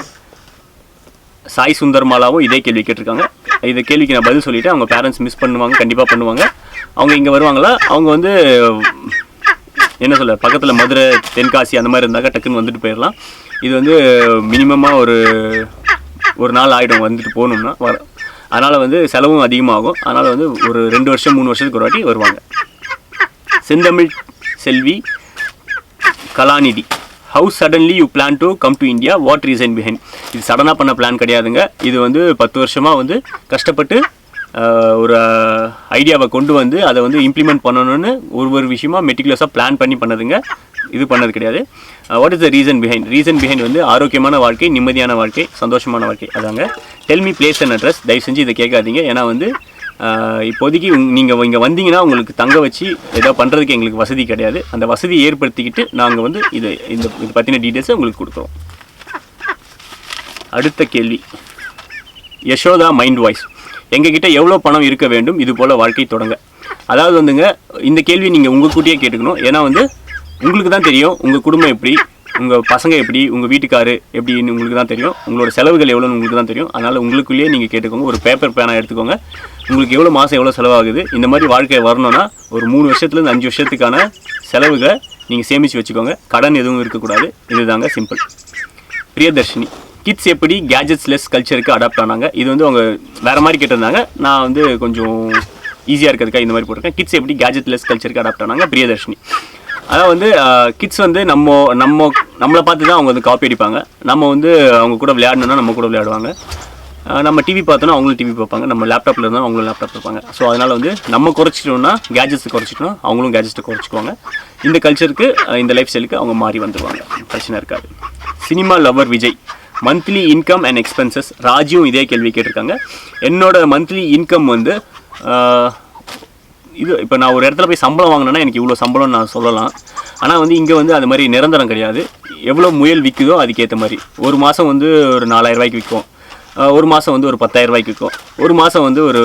சாய் சுந்தர்மாலாவும் இதே கேள்வி கேட்டிருக்காங்க. இந்த கேள்விக்கு நான் பதில் சொல்லிவிட்டு, அவங்க பேரண்ட்ஸ் மிஸ் பண்ணுவாங்க, கண்டிப்பாக பண்ணுவாங்க. அவங்க இங்கே வருவாங்களா? அவங்க வந்து என்ன சொல்ல, பக்கத்தில் மதுரை தென்காசி அந்த மாதிரி இருந்தாக்க டக்குன்னு வந்துட்டு போயிடலாம். இது வந்து மினிமமாக ஒரு நாள் ஆகிடும் வந்துட்டு போகணும்னா. அதனால் வந்து செலவும் அதிகமாகும். அதனால் வந்து ஒரு 2 வருஷம் 3 வருஷத்துக்கு ஒரு வாட்டி வருவாங்க. Senthamizh Selvi Kalanithi, how suddenly you plan to come to India, what reason behind? இது சடனாக பண்ண பிளான் கிடையாதுங்க. இது வந்து 10 வருஷமாக வந்து கஷ்டப்பட்டு ஒரு ஐடியாவை கொண்டு வந்து அதை வந்து இம்ப்ளிமெண்ட் பண்ணணும்னு ஒரு விஷயமா மெட்டிகுலஸாக பிளான் பண்ணி பண்ணதுங்க. இது பண்ணது கிடையாது. What is the reason behind வந்து ஆரோக்கியமான வாழ்க்கை, நிம்மதியான வாழ்க்கை, சந்தோஷமான வாழ்க்கை. அதாங்க. Tell me place and address. தயவு செஞ்சு இதை கேட்காதீங்க. ஏன்னா வந்து இப்போதைக்கு நீங்கள் இங்கே வந்தீங்கன்னா உங்களுக்கு தங்க வச்சு ஏதோ பண்ணுறதுக்கு எங்களுக்கு வசதி கிடையாது. அந்த வசதியை ஏற்படுத்திக்கிட்டு நாங்கள் வந்து இது பற்றின டீட்டெயில்ஸை உங்களுக்கு கொடுக்குறோம். அடுத்த கேள்வி, யசோதா மைண்ட் வாய்ஸ். எங்ககிட்ட எவ்வளோ பணம் இருக்க வேண்டும் இது போல் வாழ்க்கை தொடங்க? அதாவது வந்துங்க, இந்த கேள்வி நீங்கள் உங்கள் கூட்டியே கேட்டுக்கணும். ஏன்னா வந்து உங்களுக்கு தான் தெரியும் உங்கள் குடும்பம் எப்படி, உங்கள் பசங்க எப்படி, உங்கள் வீட்டுக்காரு எப்படின்னு உங்களுக்கு தான் தெரியும். உங்களோட செலவுகள் எவ்வளோன்னு உங்களுக்கு தான் தெரியும். அதனால் உங்களுக்குள்ளேயே நீங்கள் கேட்டுக்கோங்க. ஒரு பேப்பர் பேனா எடுத்துக்கோங்க. உங்களுக்கு எவ்வளோ மாதம் எவ்வளோ செலவாகுது, இந்த மாதிரி வாழ்க்கை வரணும்னா ஒரு 3 வருஷத்துலேருந்து 5 வருஷத்துக்கான செலவுகளை நீங்கள் சேமித்து வச்சுக்கோங்க. கடன் எதுவும் இருக்கக்கூடாது. இதுதாங்க சிம்பிள். பிரியதர்ஷினி, கிட்ஸ் எப்படி கேஜெட்ஸ்லெஸ் கல்ச்சருக்கு அடாப்ட் ஆனாங்க? இது வந்து அவங்க வேறு மாதிரி கேட்டிருந்தாங்க. நான் வந்து கொஞ்சம் ஈஸியாக இருக்கிறதுக்காக இந்த மாதிரி போட்டிருக்கேன். கிட்ஸ் எப்படி கேஜெட்லெஸ் கல்ச்சருக்கு அடாப்ட் ஆனாங்க? பிரியதர்ஷினி, அதான் வந்து கிட்ஸ் வந்து நம்மளை பார்த்து தான் அவங்க வந்து காப்பி அடிப்பாங்க. நம்ம வந்து அவங்க கூட விளையாடணுன்னா நம்ம கூட விளையாடுவாங்க. நம்ம டிவி பார்த்தோன்னா அவங்களும் டிவி பார்ப்பாங்க. நம்ம லேப்டாப்பில் இருந்தால் அவங்களும் லேப்டாப் பார்ப்பாங்க. ஸோ அதனால் வந்து நம்ம குறைச்சிட்டோம்னா கேஜெட்ஸ் குறைச்சிட்டோம், அவங்களும் கேஜெட்ஸை குறைச்சிக்குவாங்க. இந்த கல்ச்சருக்கு, இந்த லைஃப் ஸ்டைலுக்கு அவங்க மாறி வந்துடுவாங்க. பிரச்சனை இருக்காது. Cinema lover Vijay, monthly income and expenses. ராஜியும் இதே கேள்வி கேட்டிருக்காங்க. என்னோட மந்த்லி இன்கம் வந்து இது இப்போ நான் ஒரு இடத்துல போய் சம்பளம் வாங்கினேன்னா எனக்கு இவ்வளோ சம்பளம்னு நான் சொல்லலாம். ஆனால் வந்து இங்கே வந்து அது மாதிரி நிரந்தரம் கிடையாது. எவ்வளோ முயல் விற்குதோ அதுக்கேற்ற மாதிரி ஒரு மாதம் வந்து ஒரு 4000 ரூபாய்க்கு விற்கும், ஒரு மாதம் வந்து ஒரு 10,000 ரூபாய்க்கு விற்கும், ஒரு மாதம் வந்து ஒரு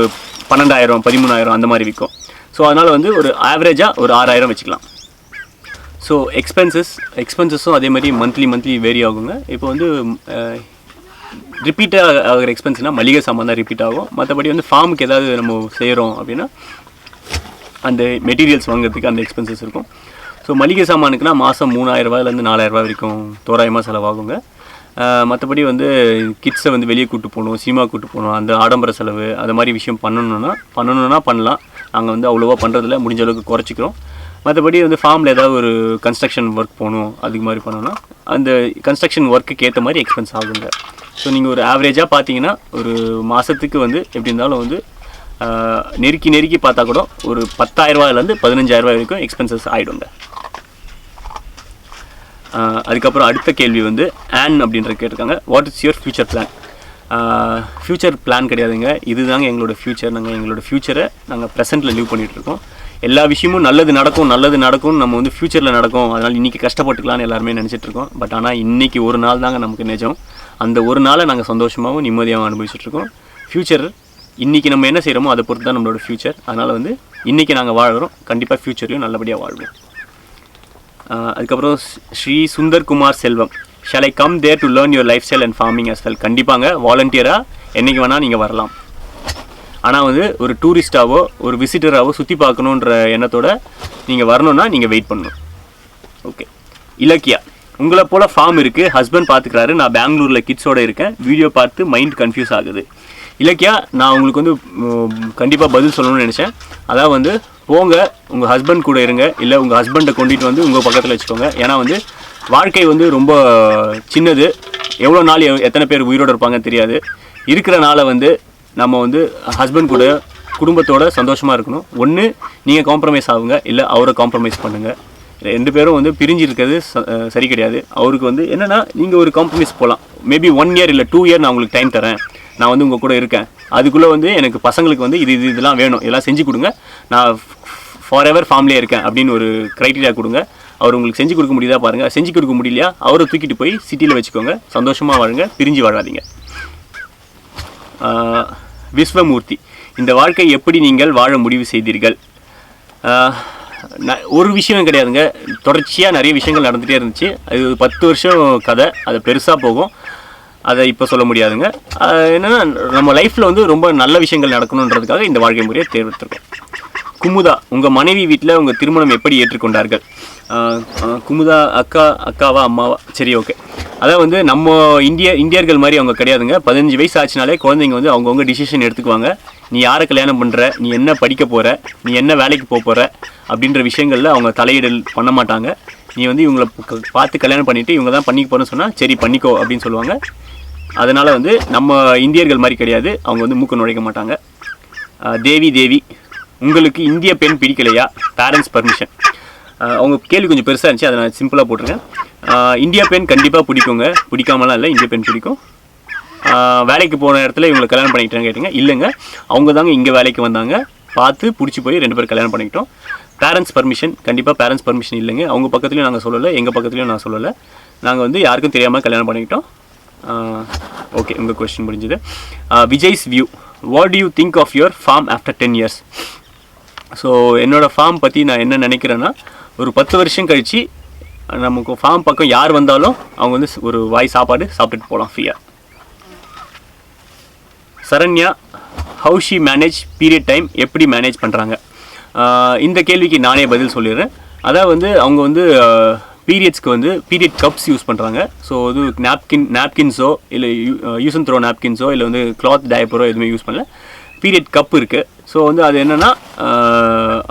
12,000 13,000 அந்த மாதிரி விற்கும். ஸோ அதனால் வந்து ஒரு ஆவரேஜாக ஒரு 6,000 வச்சுக்கலாம். ஸோ எக்ஸ்பென்சஸும் அதே மாதிரி மந்த்லி வேரி ஆகுங்க. இப்போ வந்து ரிப்பீட்டாக ஆகிற எக்ஸ்பென்ஸ்னால் மளிகை சாமான் தான் ரிப்பீட் ஆகும். மற்றபடி வந்து ஃபார்முக்கு ஏதாவது நம்ம செய்கிறோம் அப்படின்னா அந்த மெட்டீரியல்ஸ் வாங்குறதுக்கு அந்த எக்ஸ்பென்சஸ் இருக்கும். ஸோ மளிகை சாமானுக்குனா மாதம் 3,000 ரூபாயிலேருந்து 4,000 ரூபாய் வரைக்கும் தோராயமாக செலவாகுங்க. மற்றபடி வந்து கிட்ஸை வந்து வெளியே கூப்பிட்டு போகணும், சினிமா கூப்பிட்டு போகணும், அந்த ஆடம்பர செலவு அது மாதிரி விஷயம் பண்ணணுன்னா பண்ணலாம். நாங்கள் வந்து அவ்வளோவா பண்ணுறதில்ல, முடிஞ்ச அளவுக்கு குறைச்சிக்கிறோம். மற்றபடி வந்து ஃபார்மில் ஏதாவது ஒரு கன்ஸ்ட்ரக்ஷன் ஒர்க் போகணும், அதுக்கு மாதிரி பண்ணோன்னா அந்த கன்ஸ்ட்ரக்ஷன் ஒர்க்குக்கு ஏற்ற மாதிரி எக்ஸ்பென்ஸ் ஆகுங்க. ஸோ நீங்கள் ஒரு ஆவரேஜாக பார்த்தீங்கன்னா ஒரு மாதத்துக்கு வந்து எப்படி இருந்தாலும் வந்து நெருக்கி பார்த்தா கூட ஒரு 10,000 ரூபாயிலேருந்து 15,000 ரூபாய் வரைக்கும் எக்ஸ்பென்சஸ் ஆகிடுங்க. அதுக்கப்புறம் அடுத்த கேள்வி வந்து ஆன் அப்படின்ற கேட்டிருக்காங்க. What is your future plan? Future plan கிடையாதுங்க, இதுதாங்க எங்களோட ஃப்யூச்சர். எங்களோட ஃப்யூச்சரை நாங்கள் ப்ரெசென்ட்டில் லீவ் பண்ணிகிட்ருக்கோம். எல்லா விஷயமும் நல்லது நடக்கும் நம்ம வந்து ஃப்யூச்சரில் நடக்கும், அதனால் இன்றைக்கி கஷ்டப்பட்டுக்கலான்னு எல்லாருமே நினச்சிட்ருக்கோம். பட் ஆனால் இன்றைக்கி ஒரு நாள் தாங்க நமக்கு நிஜம். அந்த ஒரு நாளை நாங்கள் சந்தோஷமாகவும் நிம்மதியாகவும் அனுபவிச்சுட்ருக்கோம். ஃப்யூச்சர் இன்றைக்கி நம்ம என்ன செய்கிறோமோ அதை பொறுத்து தான் நம்மளோட ஃப்யூச்சர். அதனால் வந்து இன்றைக்கி நாங்கள் வாழ்கிறோம், கண்டிப்பாக ஃப்யூச்சரையும் நல்லபடியாக வாழ்வோம். அதுக்கப்புறம் Shri Sundarkumar Selvam, shall I come there to learn your life style and farming as well? கண்டிப்பாங்க, வாலண்டியராக என்றைக்கு வேணால் நீங்கள் வரலாம். ஆனால் வந்து ஒரு டூரிஸ்ட்டாவோ ஒரு விசிட்டராகவோ சுற்றி பார்க்கணுன்ற எண்ணத்தோடு நீங்கள் வரணுன்னா நீங்கள் வெயிட் பண்ணணும். ஓகே. இலக்கியா, உங்களை போல் ஃபார்ம் இருக்குது, ஹஸ்பண்ட் பார்த்துக்கிறாரு, நான் பெங்களூரில் கிட்ஸோடு இருக்கேன், வீடியோ பார்த்து மைண்ட் கன்ஃபியூஸ் ஆகுது. இலக்கியா, நான் உங்களுக்கு வந்து கண்டிப்பாக பதில் சொல்லணும்னு நினச்சேன். அதாவது வந்து போங்க, உங்கள் ஹஸ்பண்ட் கூட இருங்க, இல்லை உங்கள் ஹஸ்பண்டை கொண்டுட்டு வந்து உங்கள் பக்கத்தில் வச்சுக்கோங்க. ஏன்னா வந்து வாழ்க்கை வந்து ரொம்ப சின்னது. எவ்வளோ நாள் எத்தனை பேர் உயிரோடு இருப்பாங்க தெரியாது. இருக்கிற நாளை வந்து நம்ம வந்து ஹஸ்பண்ட் கூட குடும்பத்தோட சந்தோஷமாக இருக்கணும். ஒன்று நீங்கள் காம்ப்ரமைஸ் ஆகுங்க, இல்லை அவரை காம்ப்ரமைஸ் பண்ணுங்கள். 2 பேரும் வந்து பிரிஞ்சு இருக்கிறது சரி கிடையாது. அவருக்கு வந்து என்னென்னா நீங்கள் ஒரு காம்ப்ரமைஸ் போகலாம். மேபி 1 இயர் இல்லை 2 இயர் நான் உங்களுக்கு டைம் தரேன், நான் வந்து உங்கள் கூட இருக்கேன். அதுக்குள்ளே வந்து எனக்கு பசங்களுக்கு வந்து இதெல்லாம் வேணும், இதெல்லாம் செஞ்சு கொடுங்க, நான் ஃபார் எவர் ஃபார்ம்லேயே இருக்கேன் அப்படின்னு ஒரு க்ரைட்டீரியா கொடுங்க. அவர் உங்களுக்கு செஞ்சு கொடுக்க முடியுதா பாருங்கள். செஞ்சு கொடுக்க முடியலையா அவரை தூக்கிட்டு போய் சிட்டியில் வச்சுக்கோங்க. சந்தோஷமாக வாழுங்க, பிரிஞ்சு வாழாதீங்க. விஸ்வமூர்த்தி, இந்த வாழ்க்கை எப்படி நீங்கள் வாழ முடிவு செய்தீர்கள்? ஒரு விஷயம் கிடையாதுங்க, தொடர்ச்சியாக நிறைய விஷயங்கள் நடந்துகிட்டே இருந்துச்சு. அது 10 வருஷம் கதை, அது பெருசாக போகும், அதை இப்போ சொல்ல முடியாதுங்க. என்னென்னா நம்ம லைஃப்பில் வந்து ரொம்ப நல்ல விஷயங்கள் நடக்கணுன்றதுக்காக இந்த வாழ்க்கை முறையை தேர்ந்தெடுத்திருக்கோம். குமுதா, உங்கள் மனைவி வீட்டில் உங்கள் திருமணம் எப்படி ஏற்றுக்கொண்டார்கள்? குமுதா அக்காவா அம்மாவா? சரி, ஓகே. அதான் வந்து நம்ம இந்தியர்கள் மாதிரி அவங்க கிடையாதுங்க. 15 வயசு ஆச்சுனாலே குழந்தைங்க வந்து அவங்கவுங்க டிசிஷன் எடுத்துக்குவாங்க. நீ யாரை கல்யாணம் பண்ணுற, நீ என்ன படிக்க போகிற, நீ என்ன வேலைக்கு போகிற அப்படின்ற விஷயங்களில் அவங்க தலையிடல் பண்ண மாட்டாங்க. நீ வந்து இவங்களை பார்த்து கல்யாணம் பண்ணிவிட்டு இவங்க தான் பண்ணிக்க போகிறேன்னு சொன்னால் சரி பண்ணிக்கோ அப்படின்னு சொல்லுவாங்க. அதனால் வந்து நம்ம இந்தியர்கள் மாதிரி கிடையாது, அவங்க வந்து மூக்க நுழைக்க மாட்டாங்க. தேவி உங்களுக்கு இந்திய பெண் பிடிக்கலையா, பேரண்ட்ஸ் பர்மிஷன். அவங்க கேள்வி கொஞ்சம் பெருசாக இருந்துச்சு, அதை நான் சிம்பிளாக போட்டிருக்கேன். இந்தியா பெண் கண்டிப்பாக பிடிக்குங்க, பிடிக்காமலாம் இல்லை, இந்திய பெண் பிடிக்கும். வேலைக்கு போன இடத்துல இவங்களை கல்யாணம் பண்ணிக்கிட்டேன்னு கேட்டிங்க. இல்லைங்க, அவங்க தாங்க இங்கே வேலைக்கு வந்தாங்க, பார்த்து பிடிச்சி போய் 2 பேரும் கல்யாணம் பண்ணிக்கிட்டோம். பேரண்ட்ஸ் பர்மிஷன் கண்டிப்பாக பேரண்ட்ஸ் பர்மிஷன் இல்லைங்க. அவங்க பக்கத்துலையும் நாங்கள் சொல்லலை, எங்கள் பக்கத்துலையும் நான் சொல்லலை. நாங்கள் வந்து யாருக்கும் தெரியாமல் கல்யாணம் பண்ணிக்கிட்டோம். ஓகே, உங்கள் கொஸ்டின் முடிஞ்சுது. Vijay's view, what do you think of your farm after 10 years? So என்னோடய ஃபார்ம் பற்றி நான் என்ன நினைக்கிறேன்னா, ஒரு 10 வருஷம் கழித்து நமக்கு ஃபார்ம் பக்கம் யார் வந்தாலும் அவங்க வந்து ஒரு வாய் சாப்பாடு சாப்பிட்டுட்டு போகலாம் ஃப்ரீயாக. Saranya, how she manage period time, எப்படி மேனேஜ் பண்ணுறாங்க? இந்த கேள்விக்கு நானே பதில் சொல்லிடுறேன். அதாவது வந்து அவங்க வந்து பீரியட்ஸ்க்கு வந்து பீரியட் கப்ஸ் யூஸ் பண்ணுறாங்க. ஸோ இது நாப்கின்ஸோ இல்லை யூஸ் அண்ட் த்ரோ நாப்கின்ஸோ இல்லை வந்து கிளாத் டயப்பரோ எதுவுமே யூஸ் பண்ணல. பீரியட் கப் இருக்குது. ஸோ வந்து அது என்னென்னா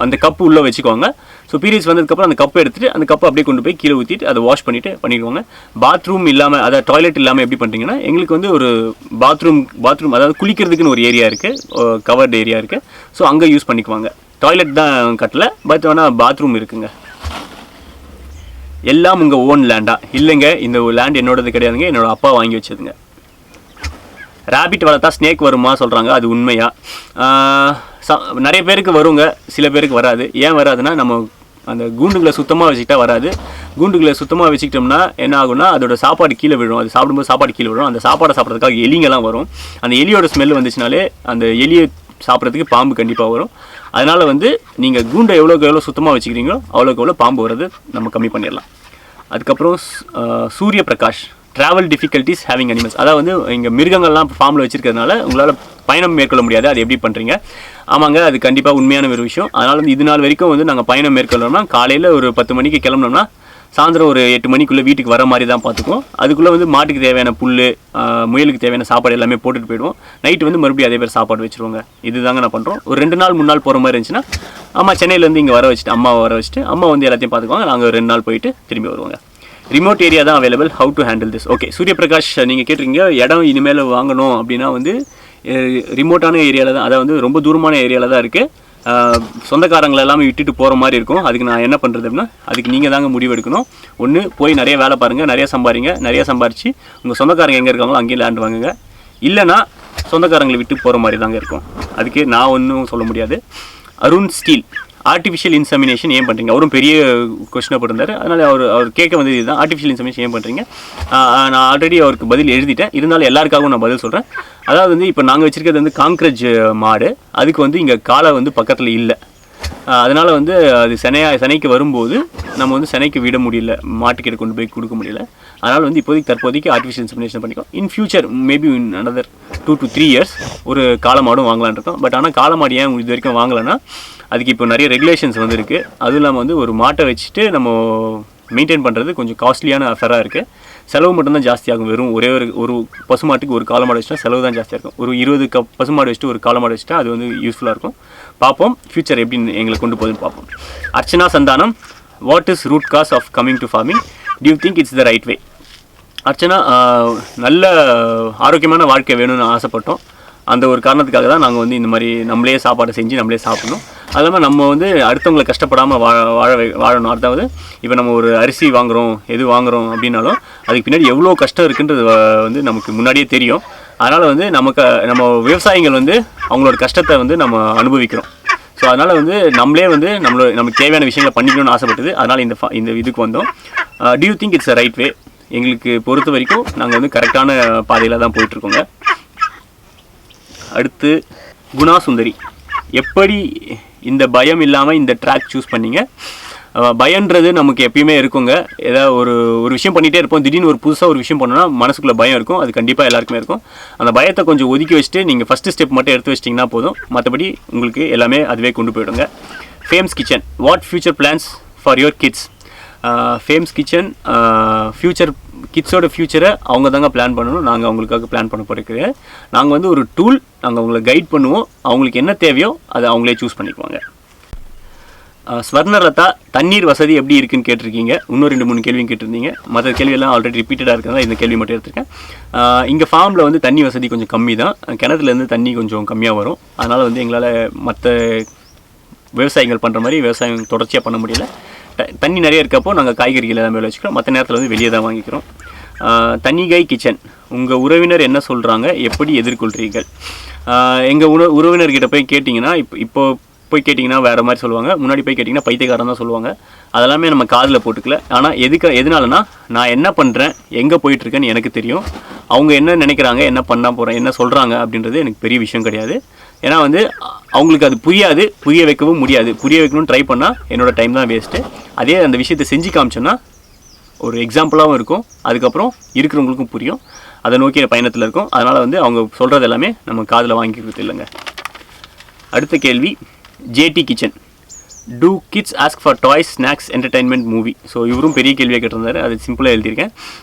அந்த கப்பு உள்ளே வச்சுக்குவாங்க. ஸோ பீரியட்ஸ் வந்ததுக்கப்புறம் அந்த கப்பை எடுத்துகிட்டு அந்த கப்பை அப்படியே கொண்டு போய் கீழே ஊற்றிட்டு அதை வாஷ் பண்ணிடுவாங்க. பாத்ரூம் இல்லாமல், அதாவது டாய்லெட் இல்லாமல் எப்படி பண்ணுறீங்கன்னா, எங்களுக்கு வந்து ஒரு பாத்ரூம் அதாவது குளிக்கிறதுக்குன்னு ஒரு ஏரியா இருக்குது, கவர்டு ஏரியா இருக்குது. ஸோ அங்கே யூஸ் பண்ணிக்குவாங்க. டாய்லெட் தான் கட்டலை, பட் ஆனால் பாத்ரூம் இருக்குங்க. எல்லாம் உங்கள் ஓன் லேண்டா? இல்லைங்க, இந்த லேண்ட் என்னோடது கிடையாதுங்க, என்னோடய அப்பா வாங்கி வச்சதுங்க. ரேபிட் வளர்த்தா ஸ்னேக் வருமா சொல்கிறாங்க, அது உண்மையா? நிறைய பேருக்கு வருங்க, சில பேருக்கு வராது. ஏன் வராதுன்னா, நம்ம அந்த கூண்டுகளை சுத்தமாக வச்சுக்கிட்டா வராது. கூண்டுகளை சுத்தமாக வச்சுக்கிட்டோம்னா என்ன ஆகும்னா, அதோட சாப்பாடு கீழே விழும். அது சாப்பிடும்போது சாப்பாடு கீழே விழும். அந்த சாப்பாடை சாப்பிட்றதுக்காக எலிங்கெல்லாம் வரும். அந்த எலியோட ஸ்மெல் வந்துச்சுனாலே அந்த எலியை சாப்பிட்றதுக்கு பாம்பு கண்டிப்பாக வரும். அதனால் வந்து நீங்கள் கூண்டை எவ்வளோக்கு எவ்வளோ சுத்தமாக வச்சுக்கிறீங்களோ அவ்வளோக்கு எவ்வளோ பாம்பு வர்றது நம்ம கம்மி பண்ணிடலாம். அதுக்கப்புறம் Surya Prakash, travel difficulties having animals. அதாவது வந்து இங்கே மிருகங்கள்லாம் ஃபார்மில் வச்சுருக்கிறதுனால உங்களால் பயணம் மேற்கொள்ள முடியாது, அது எப்படி பண்ணுறீங்க? ஆமாங்க, அது கண்டிப்பாக உண்மையான ஒரு விஷயம். அதனால் வந்து இது நாள் வரைக்கும் வந்து நாங்கள் பயணம் மேற்கொள்ளணும்னா காலையில் ஒரு 10 மணிக்கு கிளம்பினோம்னா சாயந்தரம் ஒரு 8 மணிக்குள்ளே வீட்டுக்கு வர மாதிரி தான் பார்த்துக்குவோம். அதுக்குள்ளே வந்து மாட்டுக்கு தேவையான புல், முயலுக்கு தேவையான சாப்பாடு எல்லாமே போட்டுட்டு போயிடுவோம். நைட்டு வந்து மறுபடியும் அதே பேர் சாப்பாடு வச்சுருவாங்க. இது தாங்க நான் பண்ணுறோம். ஒரு 2 நாள் 3 நாள் போகிற மாதிரி இருந்துச்சுன்னா சென்னையிலேருந்து இங்கே அம்மாவை வர வச்சுட்டு அம்மா வந்து எல்லாத்தையும் பார்த்துக்குவாங்க. நாங்கள் 2 நாள் போயிட்டு திரும்பி வருவாங்க. ரிமோட் ஏரியா தான் available, how to handle this? Okay, Suryaprakash நீங்கள் கேட்டிருக்கீங்க, இடம் இனிமேல் வாங்கணும் அப்படின்னா வந்து ரிமோட்டான ஏரியாவில் தான், அதாவது வந்து ரொம்ப தூரமான ஏரியாவில் தான் இருக்குது. சொந்தக்காரங்களை எல்லாமே விட்டுட்டு போகிற மாதிரி இருக்கும். அதுக்கு நான் என்ன பண்ணுறது அப்படின்னா, அதுக்கு நீங்கள் தாங்க முடிவு எடுக்கணும். ஒன்று, போய் நிறைய வேலை பாருங்கள், நிறைய சம்பாரித்து உங்கள் சொந்தக்காரங்க எங்கே இருக்காங்களோ அங்கேயும் லேண்ட் வாங்குங்க. இல்லைனா சொந்தக்காரங்களை விட்டு போகிற மாதிரி தாங்க இருக்கும். அதுக்கு நான் ஒன்றும் சொல்ல முடியாது. அருண் ஸ்டீல், ஆர்டிஃபிஷியல் இன்செமினேஷன் ஏன் பண்ணுறீங்க? அவரும் பெரிய கொஸ்டினை போட்டிருந்தார். அதனால் அவர் கேட்க வந்து இதுதான், ஆர்டிஃபிஷியல் இன்செமினேஷன் ஏன் பண்ணுறீங்க? நான் ஆல்ரெடி அவருக்கு பதில் எழுதிட்டேன். இருந்தாலும் எல்லாருக்காகவும் நான் பதில் சொல்கிறேன். அதாவது வந்து இப்போ நாங்கள் வச்சுருக்கிறது வந்து காங்க்ரேஜ் மாடு. அதுக்கு வந்து இங்கே காலை வந்து பக்கத்தில் இல்லை. அதனால் வந்து அது செனைக்கு வரும்போது நம்ம வந்து செனைக்கு விட முடியல, மாட்டுக்கிட்ட கொண்டு போய் கொடுக்க முடியல. அதனால் வந்து தற்போதைக்கு ஆர்டிஃபிஷியல் இன்செமினேஷன் பண்ணிக்கோ. In future maybe in another 2 to 3 years ஒரு காளமாடும் வாங்கலான்னு இருக்கோம். பட் ஆனால் காளமாடு ஏன் இது வரைக்கும் வாங்கலைன்னா, அதுக்கு இப்போ நிறைய ரெகுலேஷன்ஸ் வந்து இருக்குது. அதுவும் இல்லாமல் வந்து ஒரு மாட்டை வச்சுட்டு நம்ம மெயின்டைன் பண்ணுறது கொஞ்சம் காஸ்ட்லியான அஃபராக இருக்குது. செலவு மட்டும்தான் ஜாஸ்தியாகும். வெறும் ஒரு பசுமாட்டுக்கு ஒரு காளமாடு வச்சுட்டா செலவு தான் ஜாஸ்தியாக இருக்கும். ஒரு 20 பசுமாடு வச்சுட்டு ஒரு காளமாடு வச்சுட்டா அது வந்து யூஸ்ஃபுல்லாக இருக்கும். பார்ப்போம் ஃபியூச்சர் எப்படி எங்களை கொண்டு போகுதுன்னு பார்ப்போம். Archana Santhanam, what is root cause of coming to farming? Do you think it's the right way? Archana, நல்ல ஆரோக்கியமான வாழ்க்கை வேணும்னு ஆசைப்பட்டோம். அந்த ஒரு காரணத்துக்காக தான் நாங்கள் வந்து இந்த மாதிரி நம்மளே சாப்பாடு செஞ்சு நம்மளே சாப்பிடணும். அது இல்லாமல் நம்ம வந்து அடுத்தவங்களை கஷ்டப்படாமல் வாழணும். அதாவது இப்போ நம்ம ஒரு அரிசி வாங்குகிறோம், எது வாங்குகிறோம் அப்படின்னாலும் அதுக்கு பின்னாடி எவ்வளோ கஷ்டம் இருக்குன்றது வந்து நமக்கு முன்னாடியே தெரியும். அதனால் வந்து நம்ம விவசாயிகள் வந்து அவங்களோட கஷ்டத்தை வந்து நம்ம அனுபவிக்கிறோம். ஸோ அதனால் வந்து நம்மளே வந்து நமக்கு தேவையான விஷயங்களை பண்ணிக்கணும்னு ஆசைப்பட்டது. அதனால் இந்த இதுக்கு வந்தோம். Do you think it's a right way? எங்களுக்கு பொறுத்த வரைக்கும் நாங்கள் வந்து கரெக்டான பாதையில் தான் போயிட்டுருக்கோங்க. அடுத்து குணா சுந்தரி, எப்படி இந்த பயம் இல்லாமல் இந்த ட்ராக் சூஸ் பண்ணிங்க? பயன்றது நமக்கு எப்பயுமே இருக்குங்க. ஏதாவது ஒரு விஷயம் பண்ணிகிட்டே இருப்போம். திடீர்னு ஒரு புதுசாக ஒரு விஷயம் பண்ணோன்னா மனசுக்குள்ளே பயம் இருக்கும். அது கண்டிப்பாக எல்லாருக்குமே இருக்கும். அந்த பயத்தை கொஞ்சம் ஒதுக்கி வச்சுட்டு நீங்கள் ஃபஸ்ட்டு ஸ்டெப் மட்டும் எடுத்து வச்சிட்டிங்கன்னா போதும். மற்றபடி உங்களுக்கு எல்லாமே அதுவே கொண்டு போயிடுங்க. Famous kitchen, what future plans for your kids? Famous kitchen கிட்ஸோட ஃப்யூச்சரை அவங்க தாங்க பிளான் பண்ணணும். நாங்கள் அவங்களுக்காக பிளான் பண்ண போகிறோம். நாங்கள் வந்து ஒரு டூல், நாங்கள் அவங்களை கைட் பண்ணுவோம். அவங்களுக்கு என்ன தேவையோ அதை அவங்களே சூஸ் பண்ணிக்குவாங்க. ஸ்வர்ணலதா தண்ணீர் வசதி எப்படி இருக்குன்னு கேட்டிருக்கீங்க. இன்னும் 2-3 கேள்வியும் கேட்டிருந்தீங்க. மற்ற கேள்வியெல்லாம் ஆல்ரெடி ரிப்பீட்டடாக இருக்கிறதா இந்த கேள்வி மட்டும் எடுத்திருக்கேன். இங்கே ஃபார்மில் வந்து தண்ணி வசதி கொஞ்சம் கம்மி தான். கிணத்துலேருந்து தண்ணி கொஞ்சம் கம்மியாக வரும். அதனால் வந்து எங்களால் மற்ற விவசாயிகள் பண்ணுற மாதிரி விவசாயம் தொடர்ச்சியாக பண்ண முடியல. தண்ணி நிறைய இருக்கப்போ நாங்கள் காய்கறிகள் எல்லாமே வச்சுக்கிறோம். மற்ற நேரத்தில் வந்து வெளியே தான் வாங்கிக்கிறோம். தனிகை கிச்சன், உங்கள் உறவினர் என்ன சொல்கிறாங்க, எப்படி எதிர்கொள்கிறீர்கள்? எங்கள் உறவினர்கிட்ட போய் கேட்டிங்கன்னா இப்போ போய் கேட்டிங்கன்னா வேறு மாதிரி சொல்லுவாங்க. முன்னாடி போய் கேட்டிங்கன்னா பைத்தியக்காரன் தான் சொல்லுவாங்க. அதெல்லாமே நம்ம காதில் போட்டுக்கல. ஆனால் எதனாலனா நான் என்ன பண்ணுறேன், எங்கே போயிட்டுருக்கேன்னு எனக்கு தெரியும். அவங்க என்ன நினைக்கிறாங்க, என்ன பண்ண போகிறேன், என்ன சொல்கிறாங்க அப்படின்றது எனக்கு பெரிய விஷயம் கிடையாது. ஏன்னா வந்து அவங்களுக்கு அது புரியாது, புரிய வைக்கவும் முடியாது. புரிய வைக்கணும்னு ட்ரை பண்ணால் என்னோடய டைம் தான் வேஸ்ட்டு. அதே அந்த விஷயத்தை செஞ்சு காமிச்சோன்னா ஒரு எக்ஸாம்பிளாகவும் இருக்கும். அதுக்கப்புறம் இருக்கிறவங்களுக்கும் புரியும். அதை நோக்கிய பயணத்தில் இருக்கும். அதனால் வந்து அவங்க சொல்கிறது எல்லாமே நம்ம காதில் வாங்கிக்கிறது இல்லைங்க. அடுத்த கேள்வி, JD kitchen, do kids ask for toys, snacks, entertainment, movie? So இவரும் பெரிய கேள்வியாக கேட்டிருந்தாரு. அது சிம்பிளாக எழுதியிருக்கேன்.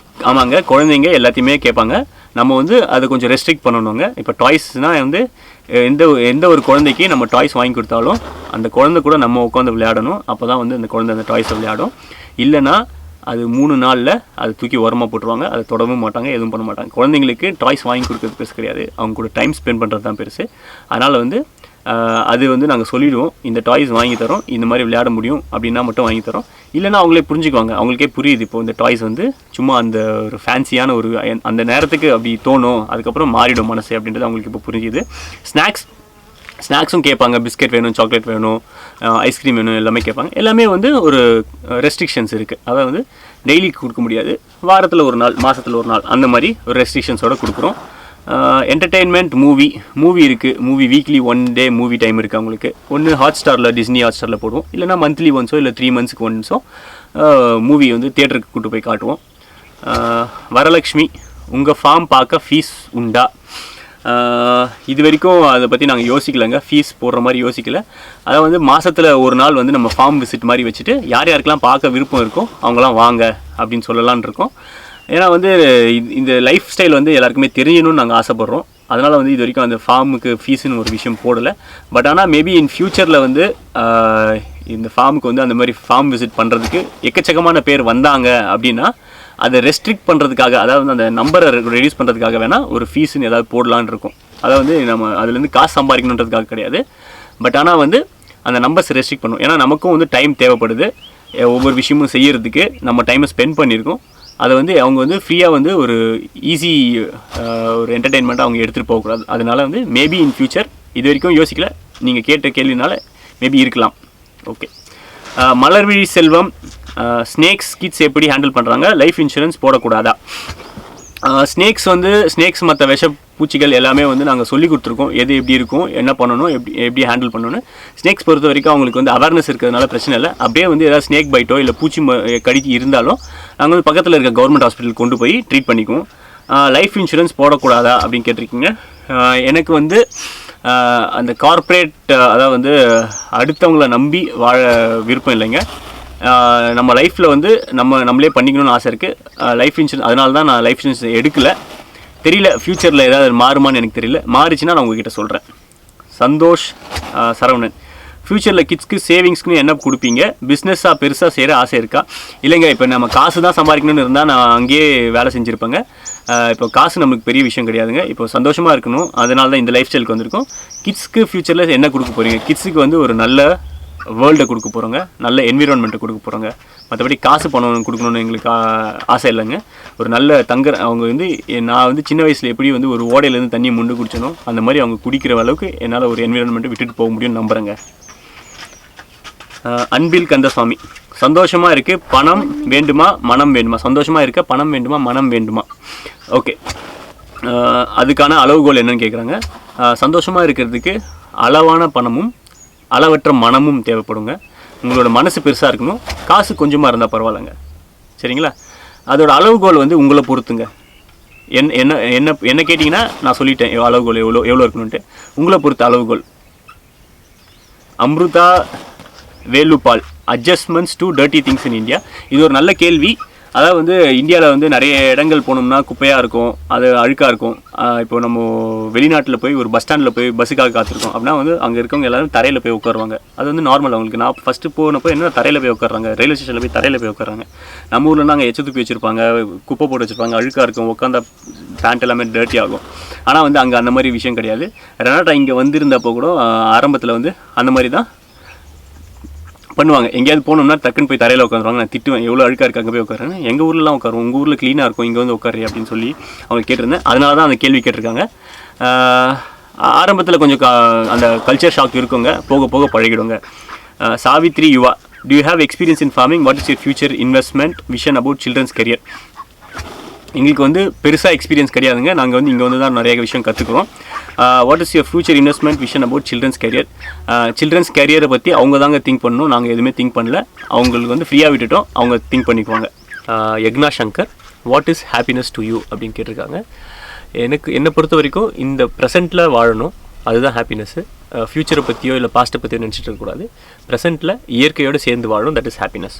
ஆமாங்க, குழந்தைங்க எல்லாத்தையுமே கேட்பாங்க. நம்ம வந்து அதை கொஞ்சம் ரெஸ்ட்ரிக்ட் பண்ணணுங்க. இப்போ டாய்ஸ்னால் வந்து எந்த ஒரு குழந்தைக்கு நம்ம டாய்ஸ் வாங்கி கொடுத்தாலும் அந்த குழந்தை கூட நம்ம உட்காந்து விளையாடணும். அப்போ தான் வந்து அந்த குழந்தை அந்த டாய்ஸை விளையாடும். இல்லைனா அது 3 நாளில் அது தூக்கி உரமாக போட்டுருவாங்க. அதை தொடவும் மாட்டாங்க, எதுவும் பண்ண மாட்டாங்க. குழந்தைங்களுக்கு டாய்ஸ் வாங்கி கொடுக்குறது பெருசு கிடையாது, அவங்க கூட டைம் ஸ்பெண்ட் பண்ணுறது தான் பெருசு. அதனால் வந்து அது வந்து நாங்கள் சொல்லிவிடுவோம், இந்த டாய்ஸ் வாங்கி தரோம், இந்த மாதிரி விளையாட முடியும் அப்படின்னா மட்டும் வாங்கி தரோம். இல்லைனா அவங்களே புரிஞ்சுக்குவாங்க, அவங்களுக்கே புரியுது. இப்போ இந்த டாய்ஸ் வந்து சும்மா அந்த ஒரு ஃபேன்சியான ஒரு அந்த நேரத்துக்கு அப்படி தோணும், அதுக்கப்புறம் மாறிடும் மனசு அப்படின்றது அவங்களுக்கு இப்போ புரிஞ்சுது. ஸ்நாக்ஸும் கேட்பாங்க. பிஸ்கெட் வேணும், சாக்லேட் வேணும், ஐஸ்கிரீம் வேணும், எல்லாமே கேட்பாங்க. எல்லாமே வந்து ஒரு ரெஸ்ட்ரிக்ஷன்ஸ் இருக்குது. அதாவது வந்து டெய்லி கொடுக்க முடியாது, வாரத்தில் ஒரு நாள், மாதத்தில் ஒரு நாள், அந்த மாதிரி ஒரு ரெஸ்ட்ரிக்ஷன்ஸோடு கொடுக்குறோம். என்டர்டெயின்மெண்ட், மூவி இருக்குது. மூவி வீக்லி 1 டே மூவி டைம் இருக்குது அவங்களுக்கு. ஒன்று ஹாட்ஸ்டாரில், டிஸ்னி ஹாட்ஸ்டாரில் போடுவோம். இல்லைனா மந்த்லி ஒன்ஸோ இல்லை 3 மந்த்ஸ்க்கு ஒன்ஸோ மூவி வந்து தியேட்டருக்கு கூப்பிட்டு போய் காட்டுவோம். வரலக்ஷ்மி, உங்கள் ஃபார்ம் பார்க்க ஃபீஸ் உண்டா? இது வரைக்கும் அதை பற்றி நாங்கள் யோசிக்கலைங்க, ஃபீஸ் போடுற மாதிரி யோசிக்கலை. அதை வந்து மாதத்தில் ஒரு நாள் வந்து நம்ம ஃபார்ம் விசிட் மாதிரி வச்சுட்டு யார் யாருக்கெல்லாம் பார்க்க விருப்பம் இருக்கோ அவங்களாம் வாங்க அப்படின்னு சொல்லலான் இருக்கோம். ஏன்னா வந்து இந்த லைஃப் ஸ்டைல் வந்து எல்லாருக்குமே தெரியணும்னு நாங்கள் ஆசைப்பட்றோம். அதனால் வந்து இது வரைக்கும் அந்த ஃபார்முக்கு ஃபீஸுன்னு ஒரு விஷயம் போடலை. பட் ஆனால் மேபி இன் ஃப்யூச்சரில் வந்து இந்த ஃபார்முக்கு வந்து அந்த மாதிரி ஃபார்ம் விசிட் பண்ணுறதுக்கு எக்கச்சக்கமான பேர் வந்தாங்க அப்படின்னா அதை ரெஸ்ட்ரிக்ட் பண்ணுறதுக்காக, அதாவது அந்த நம்பரை ரெடியூஸ் பண்ணுறதுக்காக வேணால் ஒரு ஃபீஸுன்னு ஏதாவது போடலான்னு இருக்கும். அதை வந்து நம்ம அதுலேருந்து காசு சம்பாதிக்கணுன்றதுக்காக கிடையாது. பட் ஆனால் வந்து அந்த நம்பர்ஸ் ரெஸ்ட்ரிக்ட் பண்ணும். ஏன்னா நமக்கும் வந்து டைம் தேவைப்படுது, ஒவ்வொரு விஷயமும் செய்கிறதுக்கு நம்ம டைமை ஸ்பெண்ட் பண்ணியிருக்கோம். அதை வந்து அவங்க வந்து ஃப்ரீயாக வந்து ஒரு ஈஸி ஒரு என்டர்டெயின்மெண்ட்டாக அவங்க எடுத்துகிட்டு போகக்கூடாது. அதனால் வந்து மேபி இன் ஃப்யூச்சர், இது வரைக்கும் யோசிக்கல, நீங்கள் கேட்ட கேள்வினால மேபி இருக்கலாம். ஓகே. மலர்விழி செல்வம், ஸ்னேக்ஸ் கிட்ஸ் எப்படி ஹேண்டில் பண்ணுறாங்க, லைஃப் இன்சூரன்ஸ் போடக்கூடாதா? ஸ்னேக்ஸ் மற்ற விஷ பூச்சிகள் எல்லாமே வந்து நாங்கள் சொல்லி கொடுத்துருக்கோம், எது எப்படி இருக்கும், என்ன பண்ணணும், எப்படி ஹேண்டில் பண்ணணும்னு. ஸ்னேக்ஸ் பொறுத்த வரைக்கும் அவங்களுக்கு வந்து அவேர்னஸ் இருக்கிறதுனால பிரச்சனை இல்லை. அப்படியே வந்து ஏதாவது ஸ்னேக் பைட்டோ இல்லை பூச்சி கடிக்கு இருந்தாலும் நாங்கள் வந்து பக்கத்தில் இருக்க கவர்மெண்ட் ஹாஸ்பிட்டல் கொண்டு போய் ட்ரீட் பண்ணிக்குவோம். லைஃப் இன்சூரன்ஸ் போடக்கூடாதா அப்படின்னு கேட்டிருக்கீங்க. எனக்கு வந்து அந்த கார்ப்பரேட், அதாவது வந்து அடுத்தவங்கள நம்பி வாழ விருப்பம் இல்லைங்க. நம்ம லைஃப்பில் வந்து நம்மளே பண்ணிக்கணும்னு ஆசை இருக்குது. லைஃப் இன்சூரன்ஸ், அதனால தான் நான் லைஃப் இன்சூரன்ஸ் எடுக்கலை. தெரியல ஃப்யூச்சரில் ஏதாவது மாறுமான்னு எனக்கு தெரியல. மாறிச்சுன்னா நான் உங்ககிட்ட சொல்கிறேன். சந்தோஷ் சரவணன், ஃப்யூச்சரில் கிட்ஸ்க்கு சேவிங்ஸ்க்குன்னு என்ன கொடுப்பீங்க, பிஸ்னஸாக பெருசாக செய்கிற ஆசை இருக்கா? இல்லைங்க, இப்போ நம்ம காசு தான் சம்பாதிக்கணும்னு இருந்தால் நான் அங்கேயே வேலை செஞ்சுருப்பேங்க. இப்போ காசு நம்மளுக்கு பெரிய விஷயம் கிடையாதுங்க. இப்போ சந்தோஷமாக இருக்கணும், அதனால தான் இந்த லைஃப் ஸ்டைலுக்கு வந்திருக்கோம். கிட்ஸ்க்கு ஃப்யூச்சரில் என்ன கொடுக்க போகிறீங்க? கிட்ஸுக்கு வந்து ஒரு நல்ல வேர்ல்டை கொடுக்க போகிறோங்க, நல்ல என்விரான்மெண்ட்டை கொடுக்க போகிறோங்க. மற்றபடி காசு பணம் கொடுக்கணுன்னு எங்களுக்கு ஆசை இல்லைங்க. ஒரு நல்ல அவங்க வந்து நான் வந்து சின்ன வயசில் எப்படி வந்து ஒரு ஓடையிலேருந்து தண்ணியை முண்டு குடிச்சனோ அந்த மாதிரி அவங்க குடிக்கிற அளவுக்கு என்னால் ஒரு என்விரான்மெண்ட்டை விட்டுட்டு போக முடியும்னு நம்புகிறேங்க. அன்பில் கந்தசாமி, சந்தோஷமாக இருக்குது, பணம் வேண்டுமா மனம் வேண்டுமா? சந்தோஷமாக இருக்க பணம் வேண்டுமா மனம் வேண்டுமா? ஓகே, அதுக்கான அளவுகோல் என்னன்னு கேட்குறாங்க. சந்தோஷமாக இருக்கிறதுக்கு அளவான பணமும் அளவற்ற மனமும் தேவைப்படுங்க. உங்களோட மனசு பெருசாக இருக்கணும், காசு கொஞ்சமாக இருந்தால் பரவாயில்லைங்க, சரிங்களா? அதோட அளவுகோல் வந்து உங்களை பொறுத்துங்க. என்ன கேட்டிங்கன்னா நான் சொல்லிட்டேன் அளவுகோல் எவ்வளோ இருக்கணுன்ட்டு. உங்களை பொறுத்த அளவுகோல். Amrutha Velupal, adjustments to dirty things in India. இது ஒரு நல்ல கேள்வி. அதாவது வந்து இந்தியாவில் வந்து நிறைய இடங்கள் போனோம்னா குப்பையாக இருக்கும், அது அழுக்காக இருக்கும். இப்போ நம்ம வெளிநாட்டில் போய் ஒரு பஸ் ஸ்டாண்டில் போய் பஸ்ஸுக்காக காத்திருக்கோம் அப்படின்னா வந்து அங்கே இருக்கவங்க எல்லாரும் தரையில் போய் உட்காருவாங்க. அது வந்து நார்மல் அவங்களுக்கு. நான் ஃபஸ்ட்டு போனப்போ என்ன தரையில் போய் உட்காராங்க, ரயில்வே ஸ்டேஷனில் போய் தரையில் போய் உட்காராங்க. நம்ம ஊரில் அங்கே எச்ச துப்பி வச்சுருப்பாங்க, குப்பை போட்டு வச்சுருப்பாங்க, அழுக்காக இருக்கும், உட்காந்த பேண்ட் எல்லாமே டர்ட்டி ஆகும். ஆனால் வந்து அங்கே அந்த மாதிரி விஷயம் கிடையாது. ரெனாட்டா இங்கே வந்திருந்தப்போ கூட ஆரம்பத்தில் வந்து அந்த மாதிரி தான் பண்ணுவாங்க. எங்கேயாவது போனோம்னா டக்குன்னு போய் தரையில் உட்காந்துருவாங்க. நான் திட்டுவேன், எவ்வளோ அழுக்காக இருக்குது, அங்கே போய் உட்காருறேன். எங்கள் ஊர்லலாம் உட்காரும், உங்கள் ஊரில் க்ளீனாக இருக்கும், இங்கே வந்து உட்காரு அப்படின்னு சொல்லி அவங்க கேட்டிருந்தேன். அதனால தான் அந்த கேள்வி கேட்டிருக்காங்க. ஆரம்பத்தில் கொஞ்சம் அந்த கல்ச்சர் ஷாக் இருக்குங்க, போக போக பழகிடுங்க. சாவித்ரி யுவா, do you have experience in farming? What is your future investment vision about children's career? எங்களுக்கு வந்து பெருசாக எக்ஸ்பீரியன்ஸ் கிடையாதுங்க. நாங்கள் வந்து இங்கே வந்து தான் நிறைய விஷயம் கற்றுக்குறோம். What is your future investment vision about children's career? Children's கேரியரை பற்றி அவங்க தாங்க திங்க் பண்ணணும், நாங்கள் எதுவுமே திங்க் பண்ணல. அவங்களுக்கு வந்து ஃப்ரீயாக விட்டுட்டோம், அவங்க திங்க் பண்ணிக்குவாங்க. Yagna Shankar, what is happiness to you அப்படின்னு கேட்டிருக்காங்க. என்னை பொறுத்த வரைக்கும் இந்த ப்ரெசென்ட்டில் வாழணும், அதுதான் ஹாப்பினஸ்ஸு. ஃப்யூச்சரை பற்றியோ இல்லை பாஸ்ட்டை பற்றியோ நினச்சிட்டு இருக்கக்கூடாது. ப்ரெசென்ட்டில் இயற்கையோடு சேர்ந்து வாழணும், that is happiness.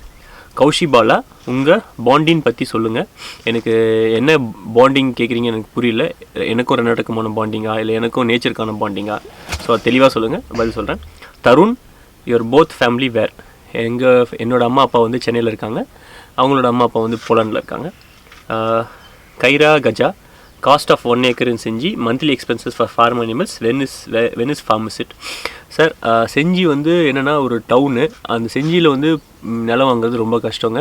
Koushi Bala, உங்கள் பாண்டிங் பற்றி சொல்லுங்கள். எனக்கு என்ன பாண்டிங் கேட்குறீங்க எனக்கு புரியல. எனக்கும் ரெனாட்டாக்குமான பாண்டிங்கா இல்லை எனக்கும் நேச்சருக்கான பாண்டிங்கா? ஸோ தெளிவாக சொல்லுங்கள், பதில் சொல்கிறேன். Tarun, your both family where? என்னோடய அம்மா அப்பா வந்து சென்னையில் இருக்காங்க, அவங்களோட அம்மா அப்பா வந்து போலாண்டில் இருக்காங்க. Kaira Gaja, cost of 1 acre in Gingee, monthly expenses for farm animals, when is farm visit? Sir, Gingee வந்து என்னென்னா ஒரு டவுனு. அந்த செஞ்சியில் வந்து நிலம் வாங்குறது ரொம்ப கஷ்டங்க.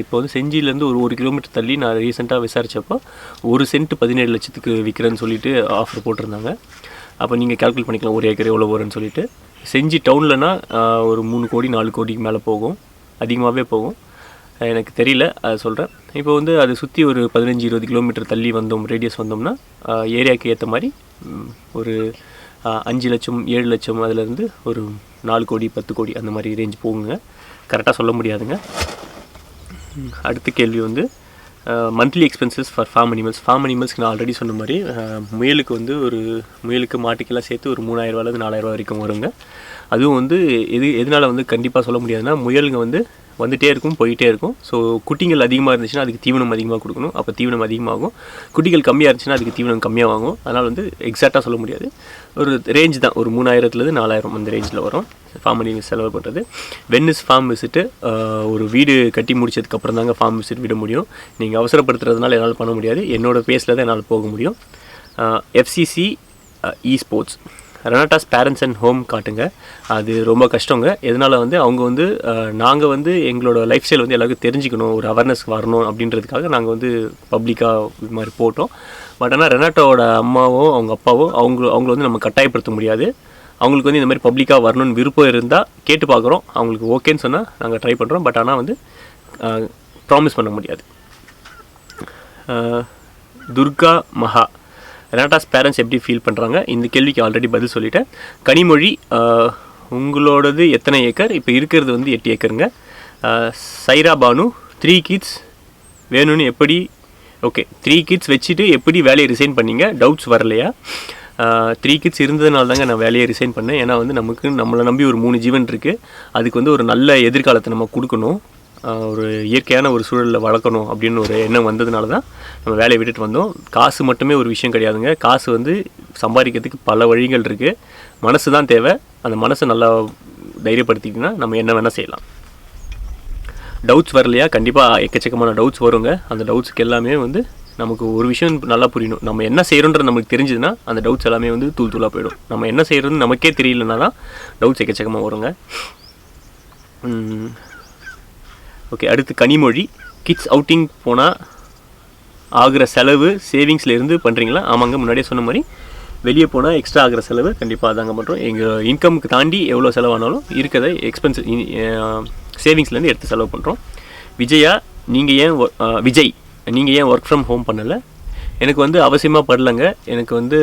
இப்போ வந்து செஞ்சியிலேருந்து ஒரு 1 கிலோமீட்டர் தள்ளி நான் ரீசெண்டாக விசாரித்தப்போ 1 சென்ட் 17 லட்சத்துக்கு விற்கிறேன்னு சொல்லிட்டு ஆஃபர் போட்டிருந்தாங்க. அப்போ நீங்கள் கால்குலேட் பண்ணிக்கலாம் 1 ஏக்கர் எவ்வளோ வரும்னு சொல்லிட்டு. செஞ்சி டவுன்லனா ஒரு 3 கோடி 4 கோடிக்கு மேலே போகும், அதிகமாகவே போகும். எனக்கு தெரியல, அதை சொல்கிறேன். இப்போ வந்து அதை சுற்றி ஒரு 15-20 கிலோமீட்டர் தள்ளி வந்தோம், ரேடியஸ் வந்தோம்னா ஏரியாவுக்கு ஏற்ற மாதிரி ஒரு 5 லட்சம் 7 லட்சம் அதுலேருந்து ஒரு 4 கோடி 10 கோடி அந்த மாதிரி ரேஞ்ச் போகுங்க. கரெக்டாக சொல்ல முடியாதுங்க. அடுத்த கேள்வி வந்து monthly expenses for farm animals. Farm அனிமல்ஸ்க்கு நான் ஆல்ரெடி சொன்ன மாதிரி முயலுக்கு வந்து முயலுக்கு மாட்டுக்கெல்லாம் சேர்த்து ஒரு 3000ரூவாலேருந்து 4000ரூவா வரைக்கும் வருங்க. அதுவும் வந்து எதனால் வந்து கண்டிப்பாக சொல்ல முடியாதுன்னா, முயலுங்க வந்து வந்துகிட்டே இருக்கும், போயிட்டே இருக்கும். ஸோ குட்டிகள் அதிகமாக இருந்துச்சுன்னா அதுக்கு தீவனம் அதிகமாக கொடுக்கணும், அப்போ தீவனம் அதிகமாகும். குட்டிகள் கம்மியாக இருந்துச்சுன்னா அதுக்கு தீவனம் கம்மியாகும். அதனால் வந்து எக்ஸாக்டாக சொல்ல முடியாது, ஒரு ரேஞ்ச் தான், ஒரு 3000லேருந்து 4000 அந்த ரேஞ்சில் வரும் ஃபார்ம் அனிமல்ஸ் செலவு பண்ணுறது. When is farm visit? ஒரு வீடு கட்டி முடிச்சதுக்கப்புறம் தாங்க ஃபார்ம் விசிட் விட முடியும். நீங்கள் அவசரப்படுத்துறதுனால என்னால் பண்ண முடியாது, என்னோடய பேஸில் தான் என்னால் போக முடியும். FCC e sports, Renata's parents and home காட்டுங்க. அது ரொம்ப கஷ்டங்க. எதனால் வந்து அவங்க வந்து நாங்கள் வந்து எங்களோட லைஃப் ஸ்டைல் வந்து எல்லாருக்கும் தெரிஞ்சுக்கணும், ஒரு அவேர்னஸ் வரணும் அப்படின்றதுக்காக நாங்கள் வந்து பப்ளிக்காக இது மாதிரி போட்டோம். பட் ஆனால் ரெனாட்டாவோட அம்மாவோ அவங்க அப்பாவோ அவங்கள வந்து நம்ம கட்டாயப்படுத்த முடியாது. அவங்களுக்கு வந்து இந்த மாதிரி பப்ளிக்காக வரணும்னு விருப்பம் இருந்தால் கேட்டு பார்க்குறோம், அவங்களுக்கு ஓகேன்னு சொன்னால் நாங்கள் ட்ரை பண்ணுறோம். பட் ஆனால் வந்து ப்ராமிஸ் பண்ண முடியாது. துர்கா மகா, ரெனாட்டாஸ் பேரண்ட்ஸ் எப்படி ஃபீல் பண்ணுறாங்க? இந்த கேள்விக்கு ஆல்ரெடி பதில் சொல்லிட்டேன். கனிமொழி, உங்களோடது எத்தனை ஏக்கர்? இப்போ இருக்கிறது வந்து 8 ஏக்கருங்க. சைரா பானு, 3 கிட்ஸ் வேணும்னு எப்படி? ஓகே, 3 கிட்ஸ் வச்சுட்டு எப்படி வேலையை ரிசைன் பண்ணீங்க? டவுட்ஸ் வரலையா? 3 கிட்ஸ் இருந்ததுனால தாங்க நான் வேலையை ரிசைன் பண்ணேன். ஏன்னா வந்து நம்மளை நம்பி ஒரு 3 ஜீவன் இருக்குது, அதுக்கு வந்து ஒரு நல்ல எதிர்காலத்தை நம்ம கொடுக்கணும், ஒரு இயற்கையான ஒரு சூழலில் வளர்க்கணும் அப்படின்னு ஒரு எண்ணம் வந்ததுனால தான் நம்ம வேலையை விட்டுட்டு வந்தோம். காசு மட்டுமே ஒரு விஷயம் கிடையாதுங்க. காசு வந்து சம்பாதிக்கிறதுக்கு பல வழிகள் இருக்குது, மனசு தான் தேவை. அந்த மனசை நல்லா தைரியப்படுத்திக்கிட்டோன்னா நம்ம என்ன வேணால் செய்யலாம். டவுட்ஸ் வரலையா? கண்டிப்பாக எக்கச்சக்கமான டவுட்ஸ் வருங்க. அந்த டவுட்ஸுக்கு எல்லாமே வந்து நமக்கு ஒரு விஷயம் நல்லா புரியணும், நம்ம என்ன செய்கிறோன்றது நமக்கு தெரிஞ்சதுன்னா அந்த டவுட்ஸ் எல்லாமே வந்து தூளாக போயிடும். நம்ம என்ன செய்கிறோன்னு நமக்கே தெரியலன்னா தான் டவுட்ஸ் எக்கச்சக்கமாக வருங்க. ஓகே, அடுத்து கனிமொழி, கிட்ஸ் அவுட்டிங் போனால் ஆகிற செலவு சேவிங்ஸில் இருந்து பண்ணுறீங்களா? ஆமாங்க, முன்னாடியே சொன்ன மாதிரி வெளியே போனால் எக்ஸ்ட்ரா ஆகிற செலவு கண்டிப்பாக அதாங்க பண்ணுறோம். எங்கள் இன்கமுக்கு தாண்டி எவ்வளோ செலவானாலும் இருக்கிறத எக்ஸ்பென்ஸ் சேவிங்ஸ்லேருந்து எடுத்து செலவு பண்ணுறோம். விஜய், நீங்கள் ஏன் ஒர்க் ஃப்ரம் ஹோம் பண்ணலை? எனக்கு வந்து அவசியமாக படலைங்க. எனக்கு வந்து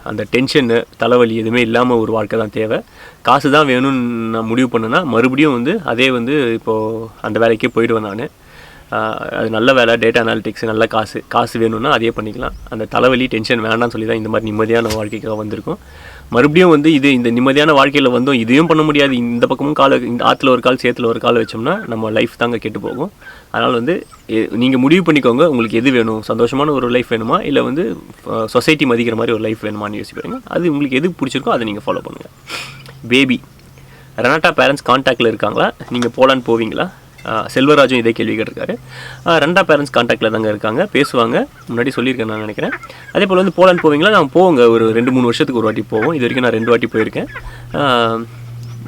அந்த டென்ஷனு தலைவலி எதுவுமே இல்லாமல் ஒரு வாழ்க்கை தான் தேவை. காசு தான் வேணும்னு நான் முடிவு பண்ணேன்னா மறுபடியும் வந்து அதே வந்து இப்போது அந்த வேலைக்கே போயிடுவேன் நான். அது நல்ல வேலை, டேட்டா அனாலிட்டிக்ஸ், நல்ல காசு வேணும்னா அதே பண்ணிக்கலாம். அந்த தலைவலி டென்ஷன் வேண்டாம்னு சொல்லி தான் இந்த மாதிரி நிம்மதியான வாழ்க்கைக்காக வந்திருக்கோம். மறுபடியும் வந்து இந்த நிம்மதியான வாழ்க்கையில் வந்தோம், இதையும் பண்ண முடியாது, இந்த பக்கமும் இந்த ஆற்றுல ஒரு கால் சேத்துல ஒரு கால் வச்சோம்னா நம்ம லைஃப் தாங்க கெட்டு போகும். அதனால் வந்து நீங்கள் முடிவு பண்ணிக்கோங்க, உங்களுக்கு எது வேணும். சந்தோஷமான ஒரு லைஃப் வேணுமா, இல்லை வந்து சொசைட்டி மதிக்கிற மாதிரி ஒரு லைஃப் வேணுமான்னு யோசிப்பாருங்க. அது உங்களுக்கு எது பிடிச்சிருக்கோ அதை நீங்கள் ஃபாலோ பண்ணுங்கள். பேபி ரெனாட்டா பேரண்ட்ஸ் கான்டாக்டில் இருக்காங்களா, நீங்கள் போலான்னு போவீங்களா? செல்வராஜும் இதே கேள்வி கேட்டிருக்காரு. ரெண்டா பேரண்ட்ஸ் கான்டாக்டில் தாங்க இருக்காங்க, பேசுவாங்க, முன்னாடி சொல்லியிருக்கேன் நான் நினைக்கிறேன். அதே போல் வந்து போலான்னு போவீங்களா? நான் போவோங்க, ஒரு 2-3 வருஷத்துக்கு ஒரு வாட்டி போவோம். இது வரைக்கும் நான் 2 வாட்டி போயிருக்கேன்.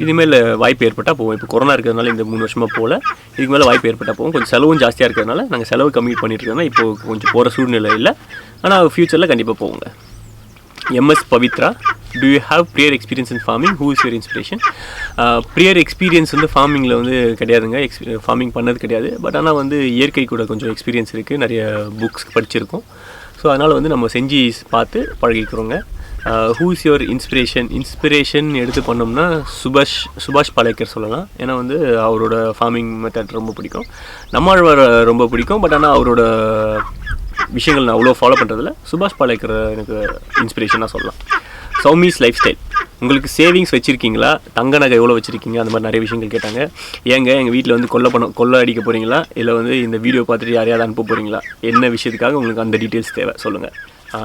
இதுமாரி வாய்ப்பு ஏற்பட்டால் போவோம். இப்போ கொரோனா இருக்கிறதுனால இந்த 3 வருஷமாக போகல. இதுக்கு மேலே வாய்ப்பு ஏற்பட்டால் போவோம். கொஞ்சம் செலவும் ஜாஸ்தியாக இருக்கிறதுனால நாங்கள் செலவு கம்மி பண்ணிட்டு இருக்கோம்னா இப்போ கொஞ்சம் போகிற சூழ்நிலை இல்லை. ஆனால் ஃப்யூச்சரில் கண்டிப்பாக போவோங்க. MS Pavithra, do you have prior experience in farming? Who is your inspiration? prior experience வந்து ஃபார்மிங்கில் வந்து கிடையாதுங்க, ஃபார்மிங் பண்ணது கிடையாது. பட் ஆனால் வந்து இயற்கை கூட கொஞ்சம் எக்ஸ்பீரியன்ஸ் இருக்குது, நிறைய புக்ஸ் படிச்சிருக்கோம். ஸோ அதனால் வந்து நம்ம செஞ்சு பார்த்து பழகிக்கிறோங்க. ஹூ இஸ் யுவர் இன்ஸ்பிரேஷன் எடுத்து பண்ணோம்னா சுபாஷ் பாலேக்கர் சொல்லலாம். ஏன்னா வந்து அவரோட ஃபார்மிங் மெத்தட் ரொம்ப பிடிக்கும். நம்மாழ்வார் ரொம்ப பிடிக்கும். பட் ஆனால் அவரோட விஷயங்கள் நான் அவ்வளோ ஃபாலோ பண்ணுறதில்ல. சுபாஷ் பாலேக்கர் எனக்கு இன்ஸ்பிரேஷனாக சொல்லலாம். சௌமிஸ் லைஃப் ஸ்டைல், உங்களுக்கு சேவிங்ஸ் வச்சுருக்கீங்களா, தங்க நகை எவ்வளோ வச்சுருக்கீங்க, அந்த மாதிரி நிறைய விஷயங்கள் கேட்டாங்க. ஏங்க எங்கள் வீட்டில் வந்து கொள்ளை அடிக்க போகிறீங்களா, இல்லை வந்து இந்த வீடியோ பார்த்துட்டு யாரையாவது அனுப்ப போகிறீங்களா, என்ன விஷயத்துக்காக உங்களுக்கு அந்த டீட்டெயில்ஸ் தேவை சொல்லுங்கள்.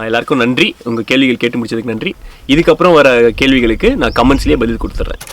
எல்லாருக்கும் நன்றி, உங்கள் கேள்விகள் கேட்டு முடிச்சதுக்கு நன்றி. இதுக்கப்புறம் வர கேள்விகளுக்கு நான் கமெண்ட்ஸ்லேயே பதில் கொடுத்துட்றேன்.